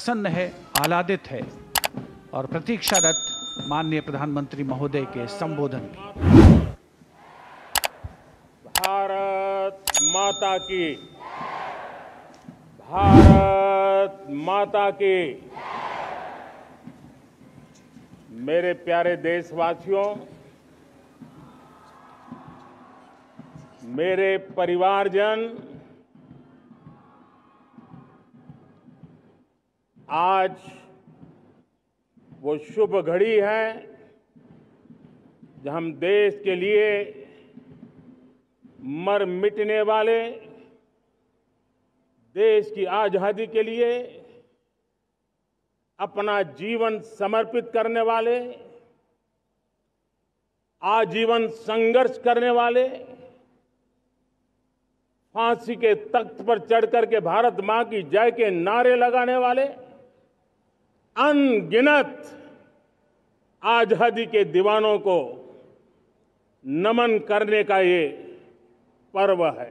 प्रसन्न है, आह्लादित है और प्रतीक्षारत माननीय प्रधानमंत्री महोदय के संबोधन की। भारत माता की, भारत माता की। मेरे प्यारे देशवासियों, मेरे परिवारजन, आज वो शुभ घड़ी है जब हम देश के लिए मर मिटने वाले, देश की आजादी के लिए अपना जीवन समर्पित करने वाले, आजीवन संघर्ष करने वाले, फांसी के तख्त पर चढ़कर के भारत मां की जय के नारे लगाने वाले अनगिनत आजादी के दीवानों को नमन करने का ये पर्व है,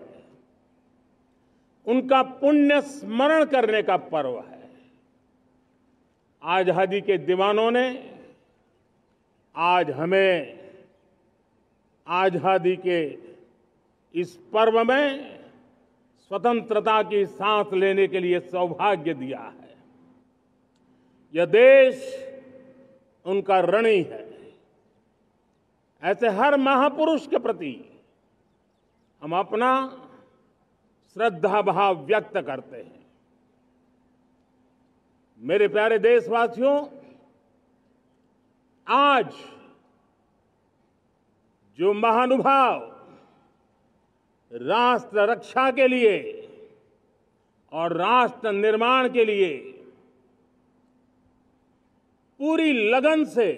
उनका पुण्य स्मरण करने का पर्व है। आजादी के दीवानों ने आज हमें आजादी के इस पर्व में स्वतंत्रता की सांस लेने के लिए सौभाग्य दिया है। यह देश उनका ऋणी है। ऐसे हर महापुरुष के प्रति हम अपना श्रद्धा भाव व्यक्त करते हैं। मेरे प्यारे देशवासियों, आज जो महानुभाव राष्ट्र रक्षा के लिए और राष्ट्र निर्माण के लिए पूरी लगन से,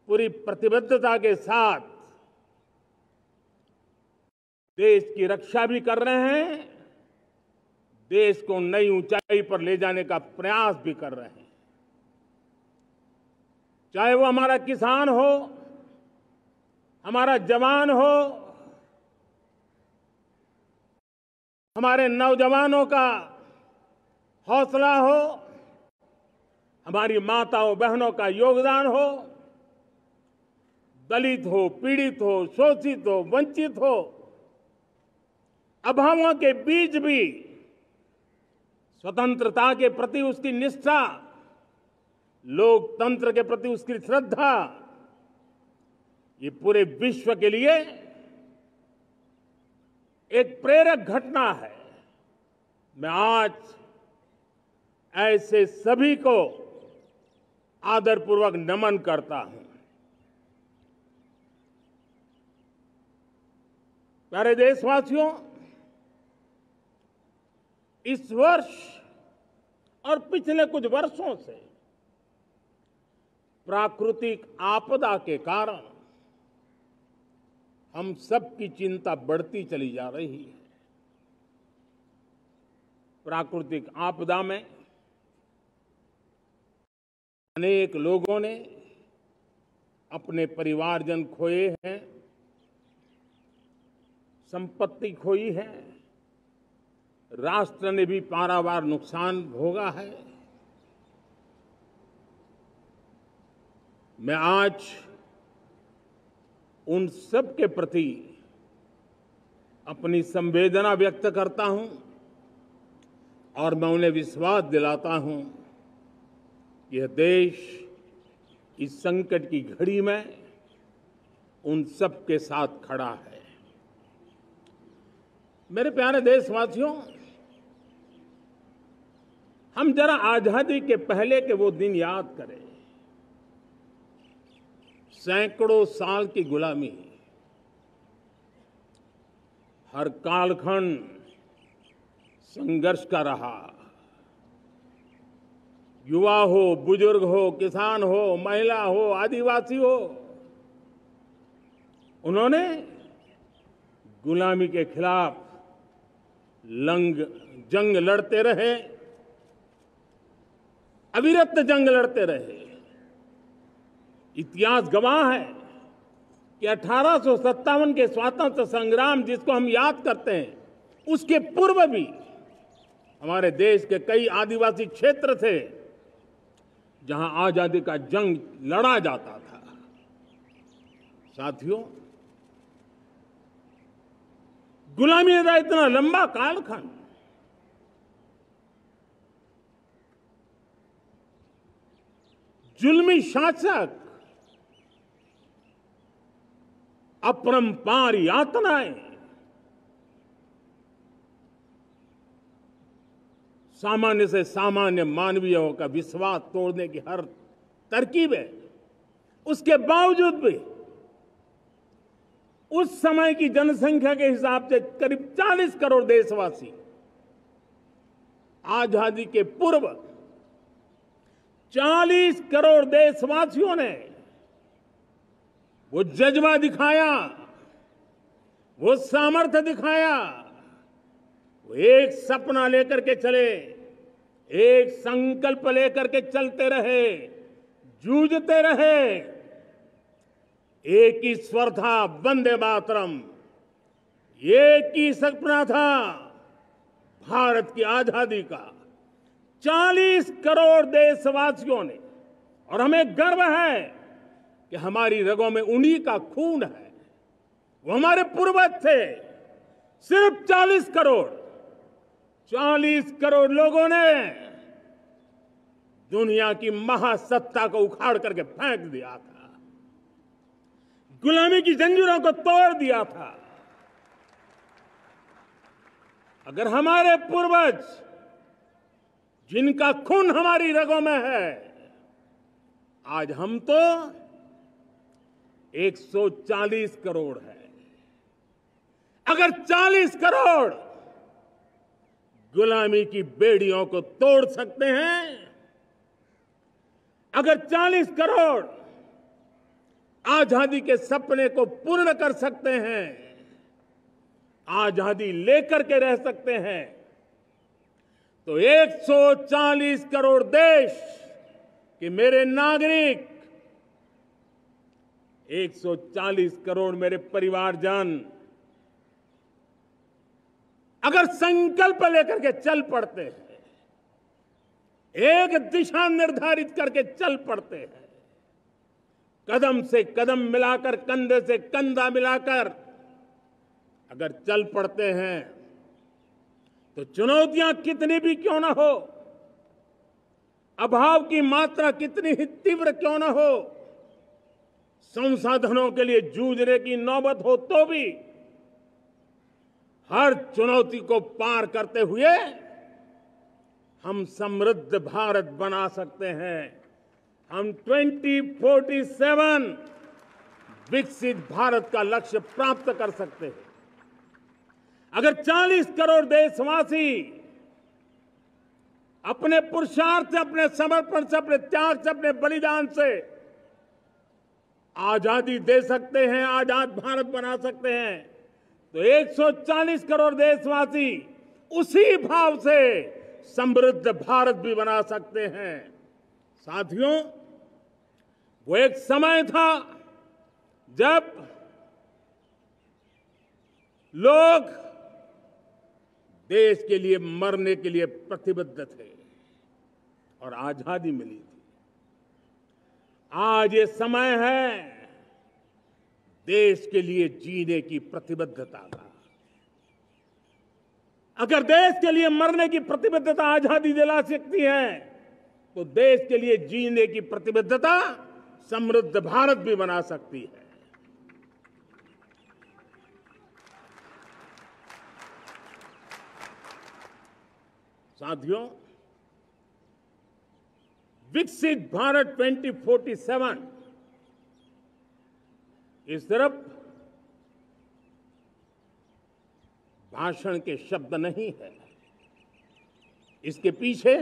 पूरी प्रतिबद्धता के साथ देश की रक्षा भी कर रहे हैं, देश को नई ऊंचाई पर ले जाने का प्रयास भी कर रहे हैं। चाहे वो हमारा किसान हो, हमारा जवान हो, हमारे नौजवानों का हौसला हो, हमारी माताओं बहनों का योगदान हो, दलित हो, पीड़ित हो, शोषित हो, वंचित हो, अभावों के बीच भी स्वतंत्रता के प्रति उसकी निष्ठा, लोकतंत्र के प्रति उसकी श्रद्धा, ये पूरे विश्व के लिए एक प्रेरक घटना है। मैं आज ऐसे सभी को आदरपूर्वक नमन करता हूं। प्यारे देशवासियों, इस वर्ष और पिछले कुछ वर्षों से प्राकृतिक आपदा के कारण हम सबकी चिंता बढ़ती चली जा रही है। प्राकृतिक आपदा में अनेक लोगों ने अपने परिवारजन खोए हैं, संपत्ति खोई है, राष्ट्र ने भी पारावार नुकसान भोगा है। मैं आज उन सब के प्रति अपनी संवेदना व्यक्त करता हूं और मैं उन्हें विश्वास दिलाता हूं कि यह देश इस संकट की घड़ी में उन सब के साथ खड़ा है। मेरे प्यारे देशवासियों, हम जरा आजादी के पहले के वो दिन याद करें। सैकड़ों साल की गुलामी, हर कालखंड संघर्ष का रहा। युवा हो, बुजुर्ग हो, किसान हो, महिला हो, आदिवासी हो, उन्होंने गुलामी के खिलाफ जंग लड़ते रहे, अविरत जंग लड़ते रहे। इतिहास गवाह है कि 1857 के स्वतंत्रता संग्राम जिसको हम याद करते हैं, उसके पूर्व भी हमारे देश के कई आदिवासी क्षेत्र थे जहां आजादी का जंग लड़ा जाता था। साथियों, गुलामी का इतना लंबा कालखंड जुल्मी शासक, अपरंपार यातनाएं, सामान्य से सामान्य मानवीयों का विश्वास तोड़ने की हर तरकीब है। उसके बावजूद भी उस समय की जनसंख्या के हिसाब से करीब 40 करोड़ देशवासी आजादी के पूर्व 40 करोड़ देशवासियों ने वो जज्बा दिखाया, वो सामर्थ्य दिखाया, वो एक सपना लेकर के चले, एक संकल्प लेकर के चलते रहे, जूझते रहे। एक ही स्वर था, वंदे मातरम। एक ही सपना था, भारत की आजादी का। 40 करोड़ देशवासियों ने, और हमें गर्व है कि हमारी रगों में उन्हीं का खून है। वो हमारे पूर्वज थे। सिर्फ 40 करोड़ लोगों ने दुनिया की महासत्ता को उखाड़ करके फेंक दिया था, गुलामी की जंजीरों को तोड़ दिया था। अगर हमारे पूर्वज, जिनका खून हमारी रगों में है, आज हम तो 140 करोड़ है। अगर 40 करोड़ गुलामी की बेड़ियों को तोड़ सकते हैं, अगर 40 करोड़ आजादी के सपने को पूर्ण कर सकते हैं, आजादी लेकर के रह सकते हैं, तो 140 करोड़ देश के मेरे नागरिक, 140 करोड़ मेरे परिवारजन अगर संकल्प लेकर के चल पड़ते हैं, एक दिशा निर्धारित करके चल पड़ते हैं, कदम से कदम मिलाकर, कंधे से कंधा मिलाकर अगर चल पड़ते हैं, तो चुनौतियां कितनी भी क्यों ना हो, अभाव की मात्रा कितनी ही तीव्र क्यों ना हो, संसाधनों के लिए जूझने की नौबत हो तो भी हर चुनौती को पार करते हुए हम समृद्ध भारत बना सकते हैं। हम 2047 विकसित भारत का लक्ष्य प्राप्त कर सकते हैं। अगर 40 करोड़ देशवासी अपने पुरुषार्थ से, अपने समर्पण से, अपने त्याग से, अपने बलिदान से आजादी दे सकते हैं, आजाद भारत बना सकते हैं, तो 140 करोड़ देशवासी उसी भाव से समृद्ध भारत भी बना सकते हैं। साथियों, वो एक समय था जब लोग देश के लिए मरने के लिए प्रतिबद्ध थे और आजादी मिली थी। आज ये समय है देश के लिए जीने की प्रतिबद्धता का। अगर देश के लिए मरने की प्रतिबद्धता आजादी दिला सकती है, तो देश के लिए जीने की प्रतिबद्धता समृद्ध भारत भी बना सकती है। साथियों, विकसित भारत 2047 इस तरफ भाषण के शब्द नहीं है, इसके पीछे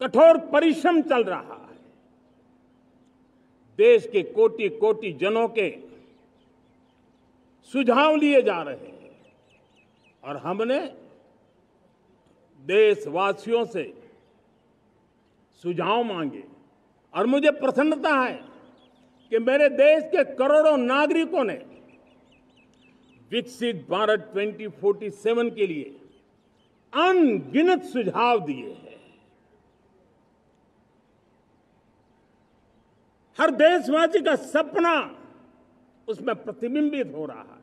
कठोर परिश्रम चल रहा है। देश के कोटि कोटि जनों के सुझाव लिए जा रहे हैं और हमने देशवासियों से सुझाव मांगे और मुझे प्रसन्नता है कि मेरे देश के करोड़ों नागरिकों ने विकसित भारत 2047 के लिए अनगिनत सुझाव दिए हैं। हर देशवासी का सपना उसमें प्रतिबिंबित हो रहा है।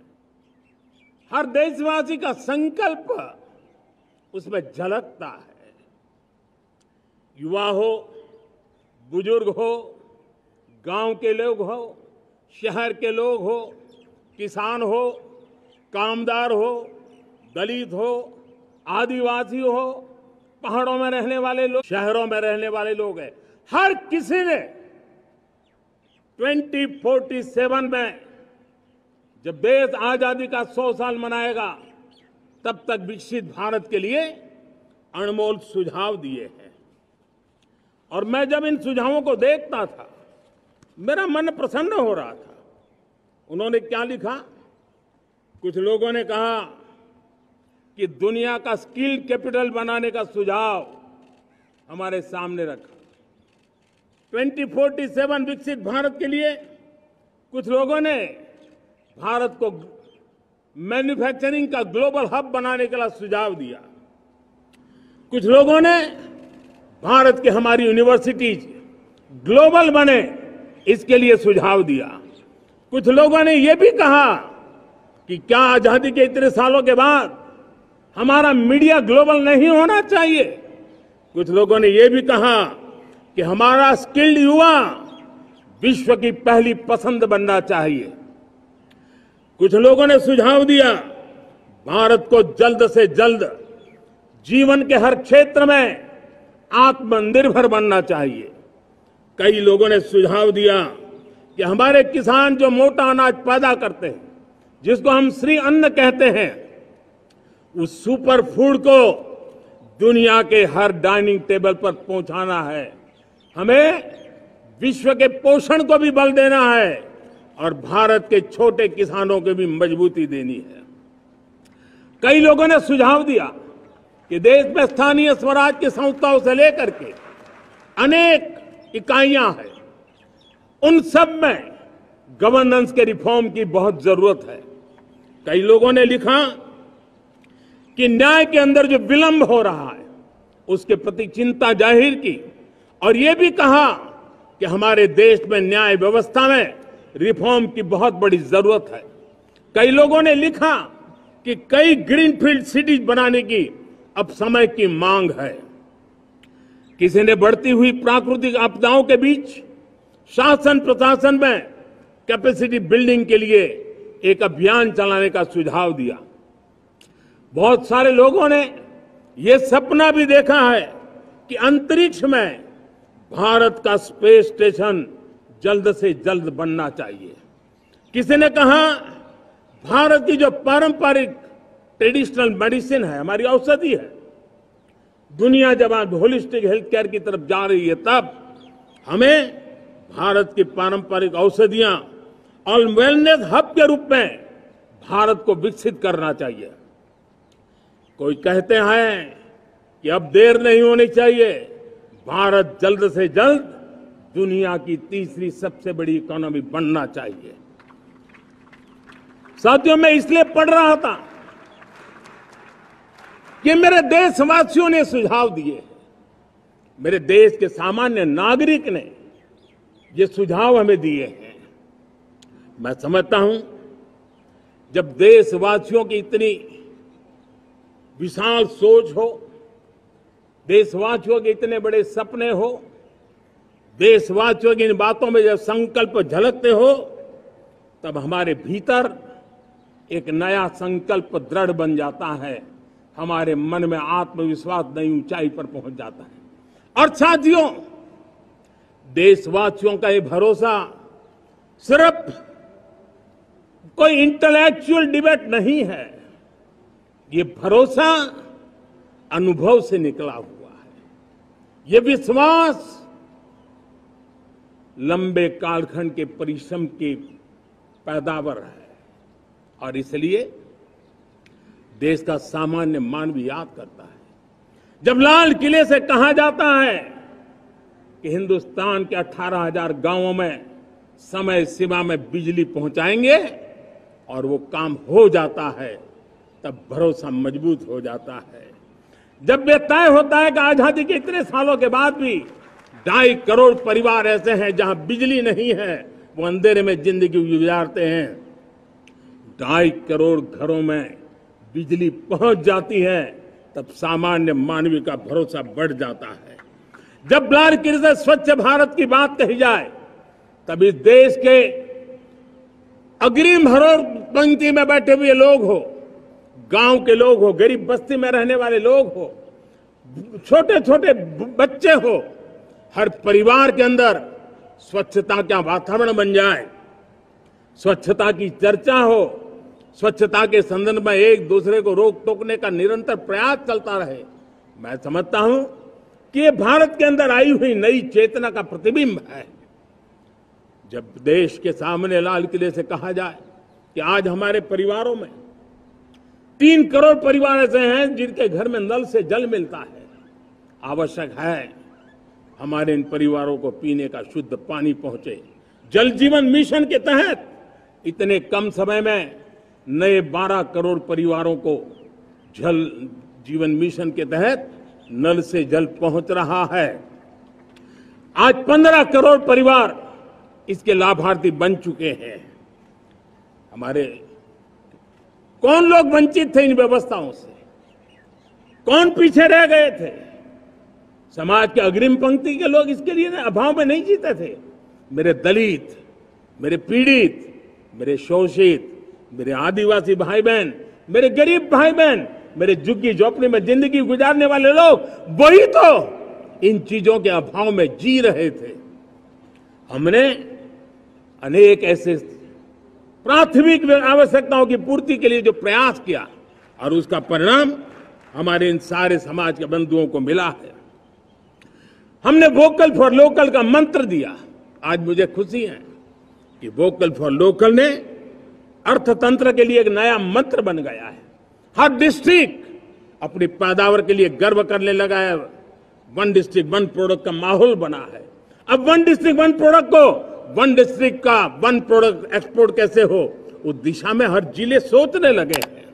हर देशवासी का संकल्प उसमें झलकता है। युवा हो, बुजुर्ग हो, गांव के लोग हो, शहर के लोग हो, किसान हो, कामदार हो, दलित हो, आदिवासी हो, पहाड़ों में रहने वाले लोग, शहरों में रहने वाले लोग हैं, हर किसी ने 2047 में जब देश आजादी का 100 साल मनाएगा तब तक विकसित भारत के लिए अनमोल सुझाव दिए हैं। और मैं जब इन सुझावों को देखता था मेरा मन प्रसन्न हो रहा था। उन्होंने क्या लिखा? कुछ लोगों ने कहा कि दुनिया का स्किल कैपिटल बनाने का सुझाव हमारे सामने रखा। 2047 विकसित भारत के लिए कुछ लोगों ने भारत को मैन्युफैक्चरिंग का ग्लोबल हब बनाने के लिए सुझाव दिया। कुछ लोगों ने भारत की हमारी यूनिवर्सिटीज ग्लोबल बने इसके लिए सुझाव दिया। कुछ लोगों ने यह भी कहा कि क्या आजादी के इतने सालों के बाद हमारा मीडिया ग्लोबल नहीं होना चाहिए। कुछ लोगों ने यह भी कहा कि हमारा स्किल्ड युवा विश्व की पहली पसंद बनना चाहिए। कुछ लोगों ने सुझाव दिया भारत को जल्द से जल्द जीवन के हर क्षेत्र में आत्मनिर्भर बनना चाहिए। कई लोगों ने सुझाव दिया कि हमारे किसान जो मोटा अनाज पैदा करते हैं, जिसको हम श्री अन्न कहते हैं, उस सुपर फूड को दुनिया के हर डाइनिंग टेबल पर पहुंचाना है। हमें विश्व के पोषण को भी बल देना है और भारत के छोटे किसानों को भी मजबूती देनी है। कई लोगों ने सुझाव दिया कि देश में स्थानीय स्वराज की संस्थाओं से लेकर के अनेक इकाइयां हैं, उन सब में गवर्नेंस के रिफॉर्म की बहुत जरूरत है। कई लोगों ने लिखा कि न्याय के अंदर जो विलंब हो रहा है उसके प्रति चिंता जाहिर की और ये भी कहा कि हमारे देश में न्याय व्यवस्था में रिफॉर्म की बहुत बड़ी जरूरत है। कई लोगों ने लिखा कि कई ग्रीनफील्ड सिटीज बनाने की अब समय की मांग है। किसी ने बढ़ती हुई प्राकृतिक आपदाओं के बीच शासन प्रशासन में कैपेसिटी बिल्डिंग के लिए एक अभियान चलाने का सुझाव दिया। बहुत सारे लोगों ने यह सपना भी देखा है कि अंतरिक्ष में भारत का स्पेस स्टेशन जल्द से जल्द बनना चाहिए। किसी ने कहा भारत की जो पारंपरिक ट्रेडिशनल मेडिसिन है, हमारी औषधि है, दुनिया जब आज होलिस्टिक हेल्थ केयर की तरफ जा रही है तब हमें भारत की पारंपरिक औषधियां और वेलनेस हब के रूप में भारत को विकसित करना चाहिए। कोई कहते हैं कि अब देर नहीं होनी चाहिए, भारत जल्द से जल्द दुनिया की तीसरी सबसे बड़ी इकोनॉमी बनना चाहिए। साथियों, मैं इसलिए पढ़ रहा था कि मेरे देशवासियों ने सुझाव दिए, मेरे देश के सामान्य नागरिक ने ये सुझाव हमें दिए हैं। मैं समझता हूं जब देशवासियों की इतनी विशाल सोच हो, देशवासियों के इतने बड़े सपने हो, देशवासियों की इन बातों में जब संकल्प झलकते हो तब हमारे भीतर एक नया संकल्प दृढ़ बन जाता है, हमारे मन में आत्मविश्वास नई ऊंचाई पर पहुंच जाता है। और साथियों, देशवासियों का ये भरोसा सिर्फ कोई इंटेलेक्चुअल डिबेट नहीं है, ये भरोसा अनुभव से निकला हुआ है। ये विश्वास लंबे कालखंड के परिश्रम की पैदावार है और इसलिए देश का सामान्य मानव याद करता है। जब लाल किले से कहा जाता है कि हिंदुस्तान के 18,000 गांवों में समय सीमा में बिजली पहुंचाएंगे और वो काम हो जाता है, तब भरोसा मजबूत हो जाता है। जब ये तय होता है कि आजादी के इतने सालों के बाद भी 2.5 करोड़ परिवार ऐसे हैं जहां बिजली नहीं है, वो अंधेरे में जिंदगी गुजारते हैं। 2.5 करोड़ घरों में बिजली पहुंच जाती है, तब सामान्य मानवीय का भरोसा बढ़ जाता है। जब बारीकी से स्वच्छ भारत की बात कही जाए, तब इस देश के अग्रिम हरोड़ पंक्ति में बैठे हुए लोग हो, गांव के लोग हो, गरीब बस्ती में रहने वाले लोग हो, छोटे छोटे बच्चे हो, हर परिवार के अंदर स्वच्छता का वातावरण बन जाए, स्वच्छता की चर्चा हो, स्वच्छता के संदर्भ में एक दूसरे को रोक टोकने का निरंतर प्रयास चलता रहे। मैं समझता हूं कि ये भारत के अंदर आई हुई नई चेतना का प्रतिबिंब है। जब देश के सामने लाल किले से कहा जाए कि आज हमारे परिवारों में 3 करोड़ परिवार ऐसे हैं जिनके घर में नल से जल मिलता है, आवश्यक है हमारे इन परिवारों को पीने का शुद्ध पानी पहुंचे। जल जीवन मिशन के तहत इतने कम समय में नए 12 करोड़ परिवारों को जल जीवन मिशन के तहत नल से जल पहुंच रहा है। आज 15 करोड़ परिवार इसके लाभार्थी बन चुके हैं। हमारे कौन लोग वंचित थे इन व्यवस्थाओं से, कौन पीछे रह गए थे? समाज के अग्रिम पंक्ति के लोग इसके लिए अभाव में नहीं जीते थे। मेरे दलित, मेरे पीड़ित, मेरे शोषित, मेरे आदिवासी भाई बहन, मेरे गरीब भाई बहन, मेरे झुग्गी झोपड़ी में जिंदगी गुजारने वाले लोग, वही तो इन चीजों के अभाव में जी रहे थे। हमने अनेक ऐसे प्राथमिक आवश्यकताओं की पूर्ति के लिए जो प्रयास किया और उसका परिणाम हमारे इन सारे समाज के बंधुओं को मिला है। हमने वोकल फॉर लोकल का मंत्र दिया। आज मुझे खुशी है कि वोकल फॉर लोकल ने अर्थतंत्र के लिए एक नया मंत्र बन गया है। हर डिस्ट्रिक्ट अपनी पैदावार के लिए गर्व करने लगा है। 1 डिस्ट्रिक्ट 1 प्रोडक्ट का माहौल बना है। अब 1 डिस्ट्रिक्ट 1 प्रोडक्ट को 1 डिस्ट्रिक्ट का 1 प्रोडक्ट एक्सपोर्ट कैसे हो, उस दिशा में हर जिले सोचने लगे हैं।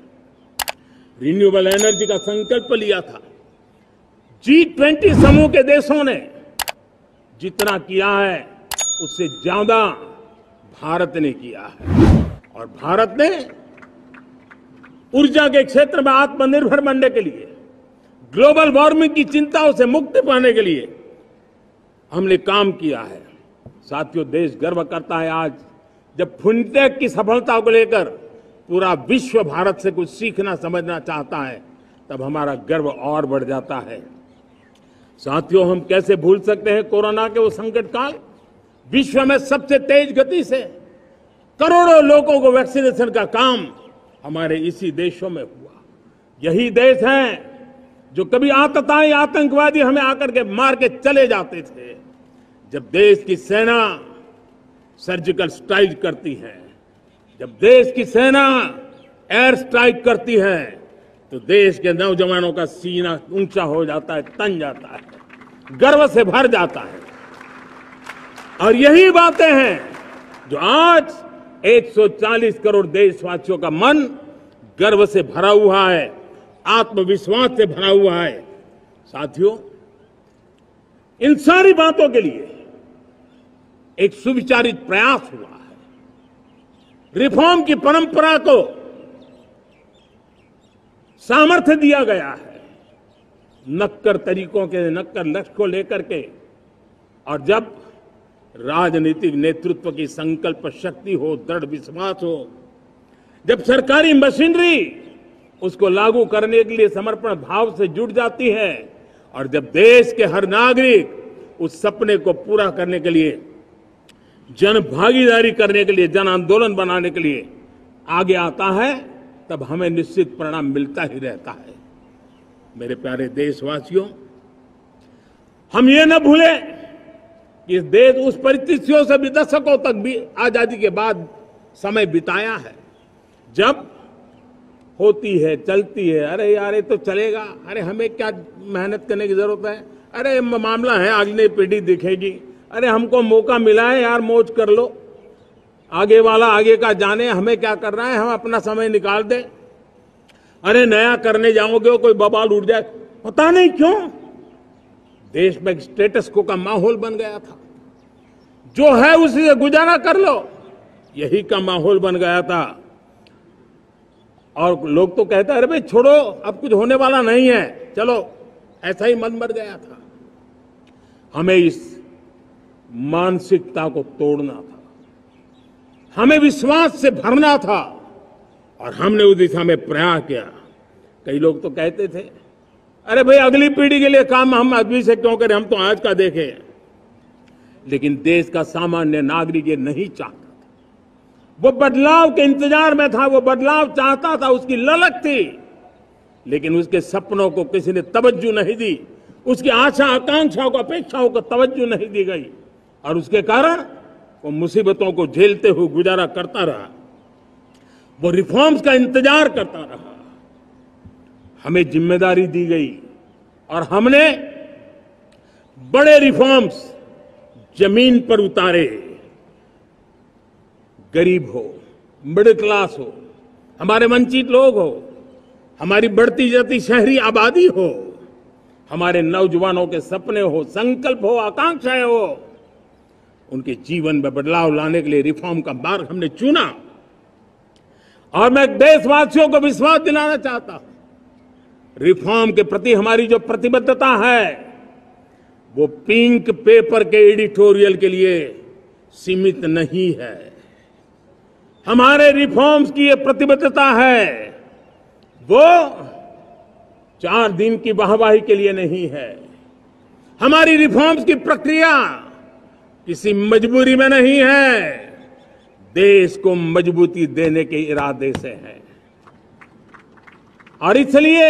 रिन्यूएबल एनर्जी का संकल्प लिया था। G20 समूह के देशों ने जितना किया है उससे ज्यादा भारत ने किया है। और भारत ने ऊर्जा के क्षेत्र में आत्मनिर्भर बनने के लिए, ग्लोबल वार्मिंग की चिंताओं से मुक्ति पाने के लिए हमने काम किया है। साथियों, देश गर्व करता है आज जब फिनटेक की सफलता को लेकर पूरा विश्व भारत से कुछ सीखना समझना चाहता है, तब हमारा गर्व और बढ़ जाता है। साथियों, हम कैसे भूल सकते हैं कोरोना के वो संकट काल। विश्व में सबसे तेज गति से करोड़ों लोगों को वैक्सीनेशन का काम हमारे इसी देशों में हुआ। यही देश हैं जो कभी आतताई आतंकवादी हमें आकर के मार के चले जाते थे। जब देश की सेना सर्जिकल स्ट्राइक करती है, जब देश की सेना एयर स्ट्राइक करती है, तो देश के नौजवानों का सीना ऊंचा हो जाता है, तन जाता है, गर्व से भर जाता है। और यही बातें हैं जो आज 140 करोड़ देशवासियों का मन गर्व से भरा हुआ है, आत्मविश्वास से भरा हुआ है। साथियों, इन सारी बातों के लिए एक सुविचारित प्रयास हुआ है। रिफॉर्म की परंपरा को सामर्थ्य दिया गया है, नक्कर तरीकों के, नक्कर लक्ष्य को लेकर के। और जब राजनीतिक नेतृत्व की संकल्प शक्ति हो, दृढ़ विश्वास हो, जब सरकारी मशीनरी उसको लागू करने के लिए समर्पण भाव से जुट जाती है, और जब देश के हर नागरिक उस सपने को पूरा करने के लिए, जन भागीदारी करने के लिए, जन आंदोलन बनाने के लिए आगे आता है, तब हमें निश्चित परिणाम मिलता ही रहता है। मेरे प्यारे देशवासियों, हम ये न भूलें कि इस देश उस परिस्थितियों से भी दशकों तक भी आजादी के बाद समय बिताया है, जब होती है, चलती है, अरे यार ये तो चलेगा, अरे हमें क्या मेहनत करने की जरूरत है, अरे मामला है अगली पीढ़ी दिखेगी, अरे हमको मौका मिला है यार, मौज कर लो, आगे वाला आगे का जाने, हमें क्या करना है, हम अपना समय निकाल दें। अरे नया करने जाओगे कोई बवाल उठ जाए, पता नहीं क्यों देश में एक स्टेटस को का माहौल बन गया था। जो है उसी से गुजारा कर लो, यही का माहौल बन गया था। और लोग तो कहते हैं अरे भाई छोड़ो, अब कुछ होने वाला नहीं है, चलो, ऐसा ही मन बन गया था। हमें इस मानसिकता को तोड़ना था, हमें विश्वास से भरना था, और हमने उस दिशा में प्रयास किया। कई लोग तो कहते थे अरे भाई अगली पीढ़ी के लिए काम हम अभी से क्यों करें, हम तो आज का देखें। लेकिन देश का सामान्य नागरिक ये नहीं चाहता था। वो बदलाव के इंतजार में था, वो बदलाव चाहता था, उसकी ललक थी, लेकिन उसके सपनों को किसी ने तवज्जो नहीं दी, उसकी आशा आकांक्षाओं को अपेक्षाओं को तवज्जो नहीं दी गई, और उसके कारण वो मुसीबतों को झेलते हुए गुजारा करता रहा, वो रिफॉर्म्स का इंतजार करता रहा। हमें जिम्मेदारी दी गई और हमने बड़े रिफॉर्म्स जमीन पर उतारे। गरीब हो, मिडिल क्लास हो, हमारे वंचित लोग हो, हमारी बढ़ती जाती शहरी आबादी हो, हमारे नौजवानों के सपने हो, संकल्प हो, आकांक्षाएं हो, उनके जीवन में बदलाव लाने के लिए रिफॉर्म का मार्ग हमने चुना। और मैं देशवासियों को विश्वास दिलाना चाहता हूं, रिफॉर्म के प्रति हमारी जो प्रतिबद्धता है वो पिंक पेपर के एडिटोरियल के लिए सीमित नहीं है। हमारे रिफॉर्म्स की ये प्रतिबद्धता है, वो 4 दिन की वाहवाही के लिए नहीं है। हमारी रिफॉर्म्स की प्रक्रिया किसी मजबूरी में नहीं है, देश को मजबूती देने के इरादे से है। और इसलिए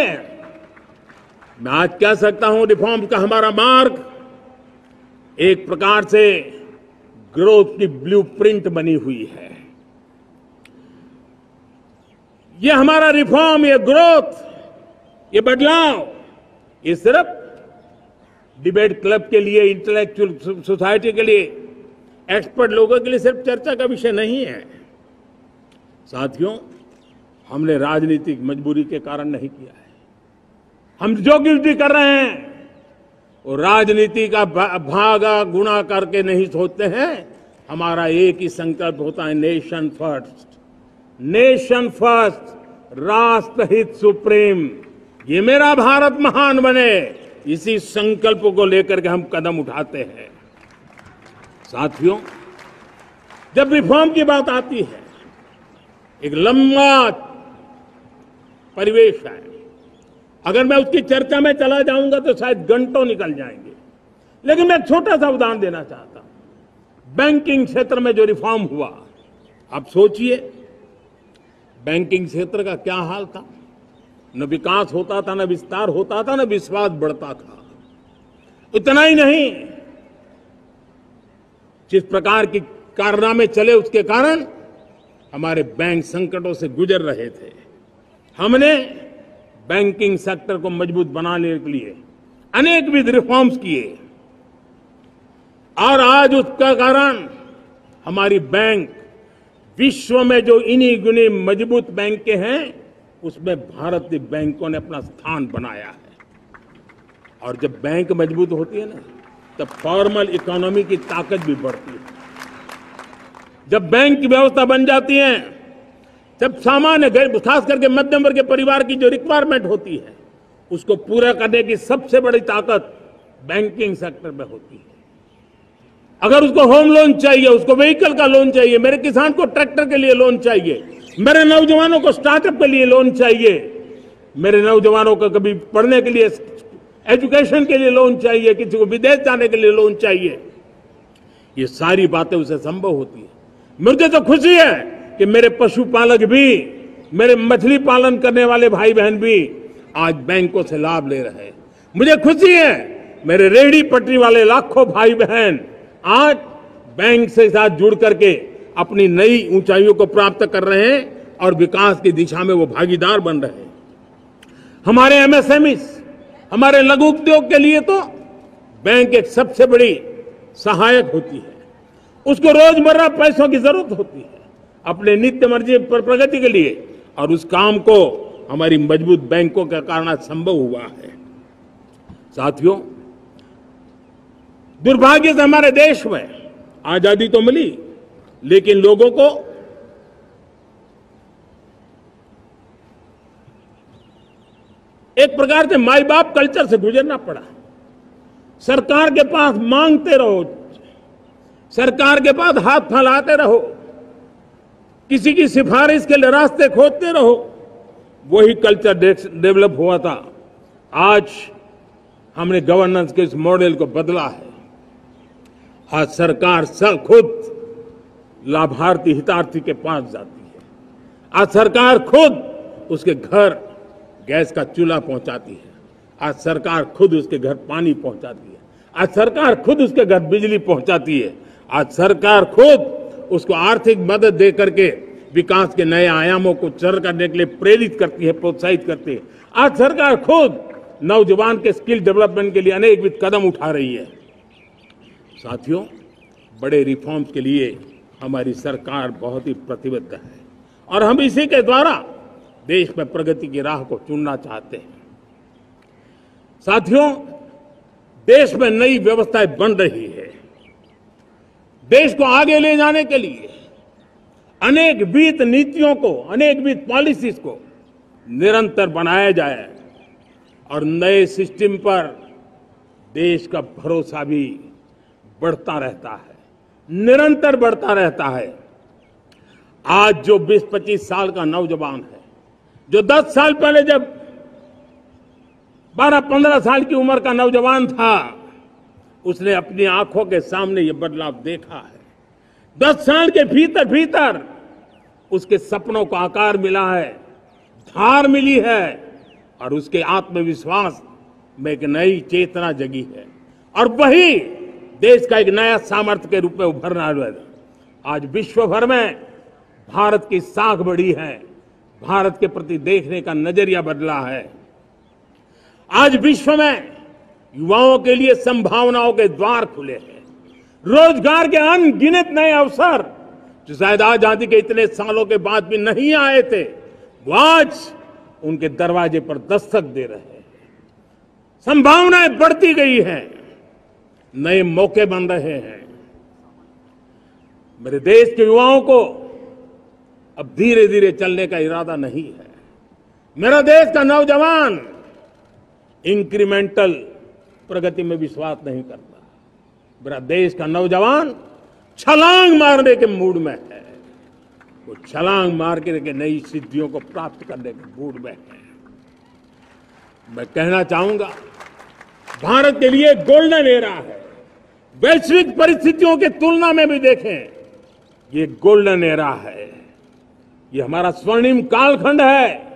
मैं आज कह सकता हूं, रिफॉर्म का हमारा मार्ग एक प्रकार से ग्रोथ की ब्लूप्रिंट बनी हुई है। ये हमारा रिफॉर्म, ये ग्रोथ, ये बदलाव, ये सिर्फ डिबेट क्लब के लिए, इंटेलेक्चुअल सोसाइटी के लिए, एक्सपर्ट लोगों के लिए सिर्फ चर्चा का विषय नहीं है। साथियों, हमने राजनीतिक मजबूरी के कारण नहीं किया है। हम जो कुछ भी कर रहे हैं वो राजनीति का भागा गुणा करके नहीं सोचते हैं। हमारा एक ही संकल्प होता है, नेशन फर्स्ट, नेशन फर्स्ट, राष्ट्रहित सुप्रीम, ये मेरा भारत महान बने, इसी संकल्प को लेकर के हम कदम उठाते हैं। साथियों, जब रिफॉर्म की बात आती है, एक लंबा परिवेश है। अगर मैं उसकी चर्चा में चला जाऊंगा तो शायद घंटों निकल जाएंगे, लेकिन मैं एक छोटा सा उदाहरण देना चाहता हूं। बैंकिंग क्षेत्र में जो रिफॉर्म हुआ, आप सोचिए बैंकिंग क्षेत्र का क्या हाल था। न विकास होता था, न विस्तार होता था, न विश्वास बढ़ता था। इतना ही नहीं, जिस प्रकार की कारनामे चले उसके कारण हमारे बैंक संकटों से गुजर रहे थे। हमने बैंकिंग सेक्टर को मजबूत बनाने के लिए अनेकविध रिफॉर्म्स किए, और आज उसका कारण हमारी बैंक विश्व में जो इन्हीं गुनी मजबूत बैंक हैं, उसमें भारतीय बैंकों ने अपना स्थान बनाया है। और जब बैंक मजबूत होती है ना, तब फॉर्मल इकोनॉमी की ताकत भी बढ़ती है। जब बैंक की व्यवस्था बन जाती है, जब सामान्य खास करके मध्यम वर्ग के परिवार की जो रिक्वायरमेंट होती है, उसको पूरा करने की सबसे बड़ी ताकत बैंकिंग सेक्टर में होती है। अगर उसको होम लोन चाहिए, उसको व्हीकल का लोन चाहिए, मेरे किसान को ट्रैक्टर के लिए लोन चाहिए, मेरे नौजवानों को स्टार्टअप के लिए लोन चाहिए, मेरे नौजवानों को कभी पढ़ने के लिए, एजुकेशन के लिए लोन चाहिए, किसी को विदेश जाने के लिए लोन चाहिए, ये सारी बातें उसे संभव होती है। मुझे तो खुशी है कि मेरे पशुपालक भी, मेरे मछली पालन करने वाले भाई बहन भी आज बैंकों से लाभ ले रहे हैं। मुझे खुशी है मेरे रेहड़ी पटरी वाले लाखों भाई बहन आज बैंक से साथ जुड़ करके अपनी नई ऊंचाइयों को प्राप्त कर रहे हैं और विकास की दिशा में वो भागीदार बन रहे हैं। हमारे एमएसएमईज, हमारे लघु उद्योग के लिए तो बैंक एक सबसे बड़ी सहायक होती है। उसको रोजमर्रा पैसों की जरूरत होती है अपने नित्य मर्जी पर प्रगति के लिए, और उस काम को हमारी मजबूत बैंकों के कारण संभव हुआ है। साथियों, दुर्भाग्य से हमारे देश में आजादी तो मिली, लेकिन लोगों को एक प्रकार से माई बाप कल्चर से गुजरना पड़ा। सरकार के पास मांगते रहो, सरकार के पास हाथ फैलाते रहो, किसी की सिफारिश के लिए रास्ते खोजते रहो, वही कल्चर डेवलप हुआ था। आज हमने गवर्नेंस के इस मॉडल को बदला है। आज सरकार खुद लाभार्थी हितार्थी के पास जाती है। आज सरकार खुद उसके घर गैस का चूल्हा पहुंचाती है। आज सरकार खुद उसके घर पानी पहुंचाती है। आज सरकार खुद उसके घर बिजली पहुंचाती है। आज सरकार खुद उसको आर्थिक मदद दे करके विकास के नए आयामों को सर करने के लिए प्रेरित करती है, प्रोत्साहित करती है। आज सरकार खुद नौजवान के स्किल डेवलपमेंट के लिए अनेकविध कदम उठा रही है। साथियों, बड़े रिफॉर्म्स के लिए हमारी सरकार बहुत ही प्रतिबद्ध है और हम इसी के द्वारा देश में प्रगति की राह को चुनना चाहते हैं। साथियों, देश में नई व्यवस्थाएं बन रही है। देश को आगे ले जाने के लिए अनेकविध नीतियों को, अनेकविध पॉलिसीज को निरंतर बनाया जाए और नए सिस्टम पर देश का भरोसा भी बढ़ता रहता है, निरंतर बढ़ता रहता है। आज जो 20-25 साल का नौजवान है, जो 10 साल पहले जब 12-15 साल की उम्र का नौजवान था, उसने अपनी आंखों के सामने ये बदलाव देखा है। 10 साल के भीतर भीतर उसके सपनों को आकार मिला है, धार मिली है और उसके आत्मविश्वास में एक नई चेतना जगी है और वही देश का एक नया सामर्थ्य के रूप में उभरना है। आज विश्व भर में भारत की साख बढ़ी है, भारत के प्रति देखने का नजरिया बदला है। आज विश्व में युवाओं के लिए संभावनाओं के द्वार खुले हैं। रोजगार के अनगिनत नए अवसर जो शायद आजादी के इतने सालों के बाद भी नहीं आए थे, वो आज उनके दरवाजे पर दस्तक दे रहे हैं। संभावनाएं बढ़ती गई हैं, नए मौके बन रहे हैं। मेरे देश के युवाओं को अब धीरे धीरे चलने का इरादा नहीं है। मेरा देश का नौजवान इंक्रीमेंटल प्रगति में विश्वास नहीं करता। मेरा देश का नौजवान छलांग मारने के मूड में है। वो छलांग मार के नई सिद्धियों को प्राप्त करने के मूड में है। मैं कहना चाहूंगा, भारत के लिए गोल्डन एरा है। वैश्विक परिस्थितियों की तुलना में भी देखें, ये गोल्डन एरा है। ये हमारा स्वर्णिम कालखंड है।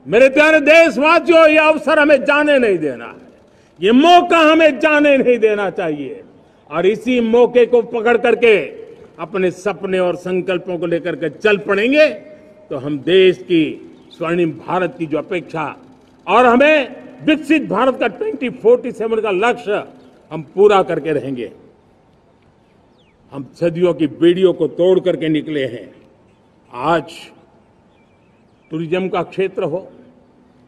मेरे प्यारे देशवासियों, ये अवसर हमें जाने नहीं देना है। ये मौका हमें जाने नहीं देना चाहिए और इसी मौके को पकड़ करके अपने सपने और संकल्पों को लेकर के चल पड़ेंगे तो हम देश की स्वर्णिम भारत की जो अपेक्षा और हमें विकसित भारत का 2047 का लक्ष्य हम पूरा करके रहेंगे। हम सदियों की बेड़ियों को तोड़ करके निकले हैं। आज टूरिज्म का क्षेत्र हो,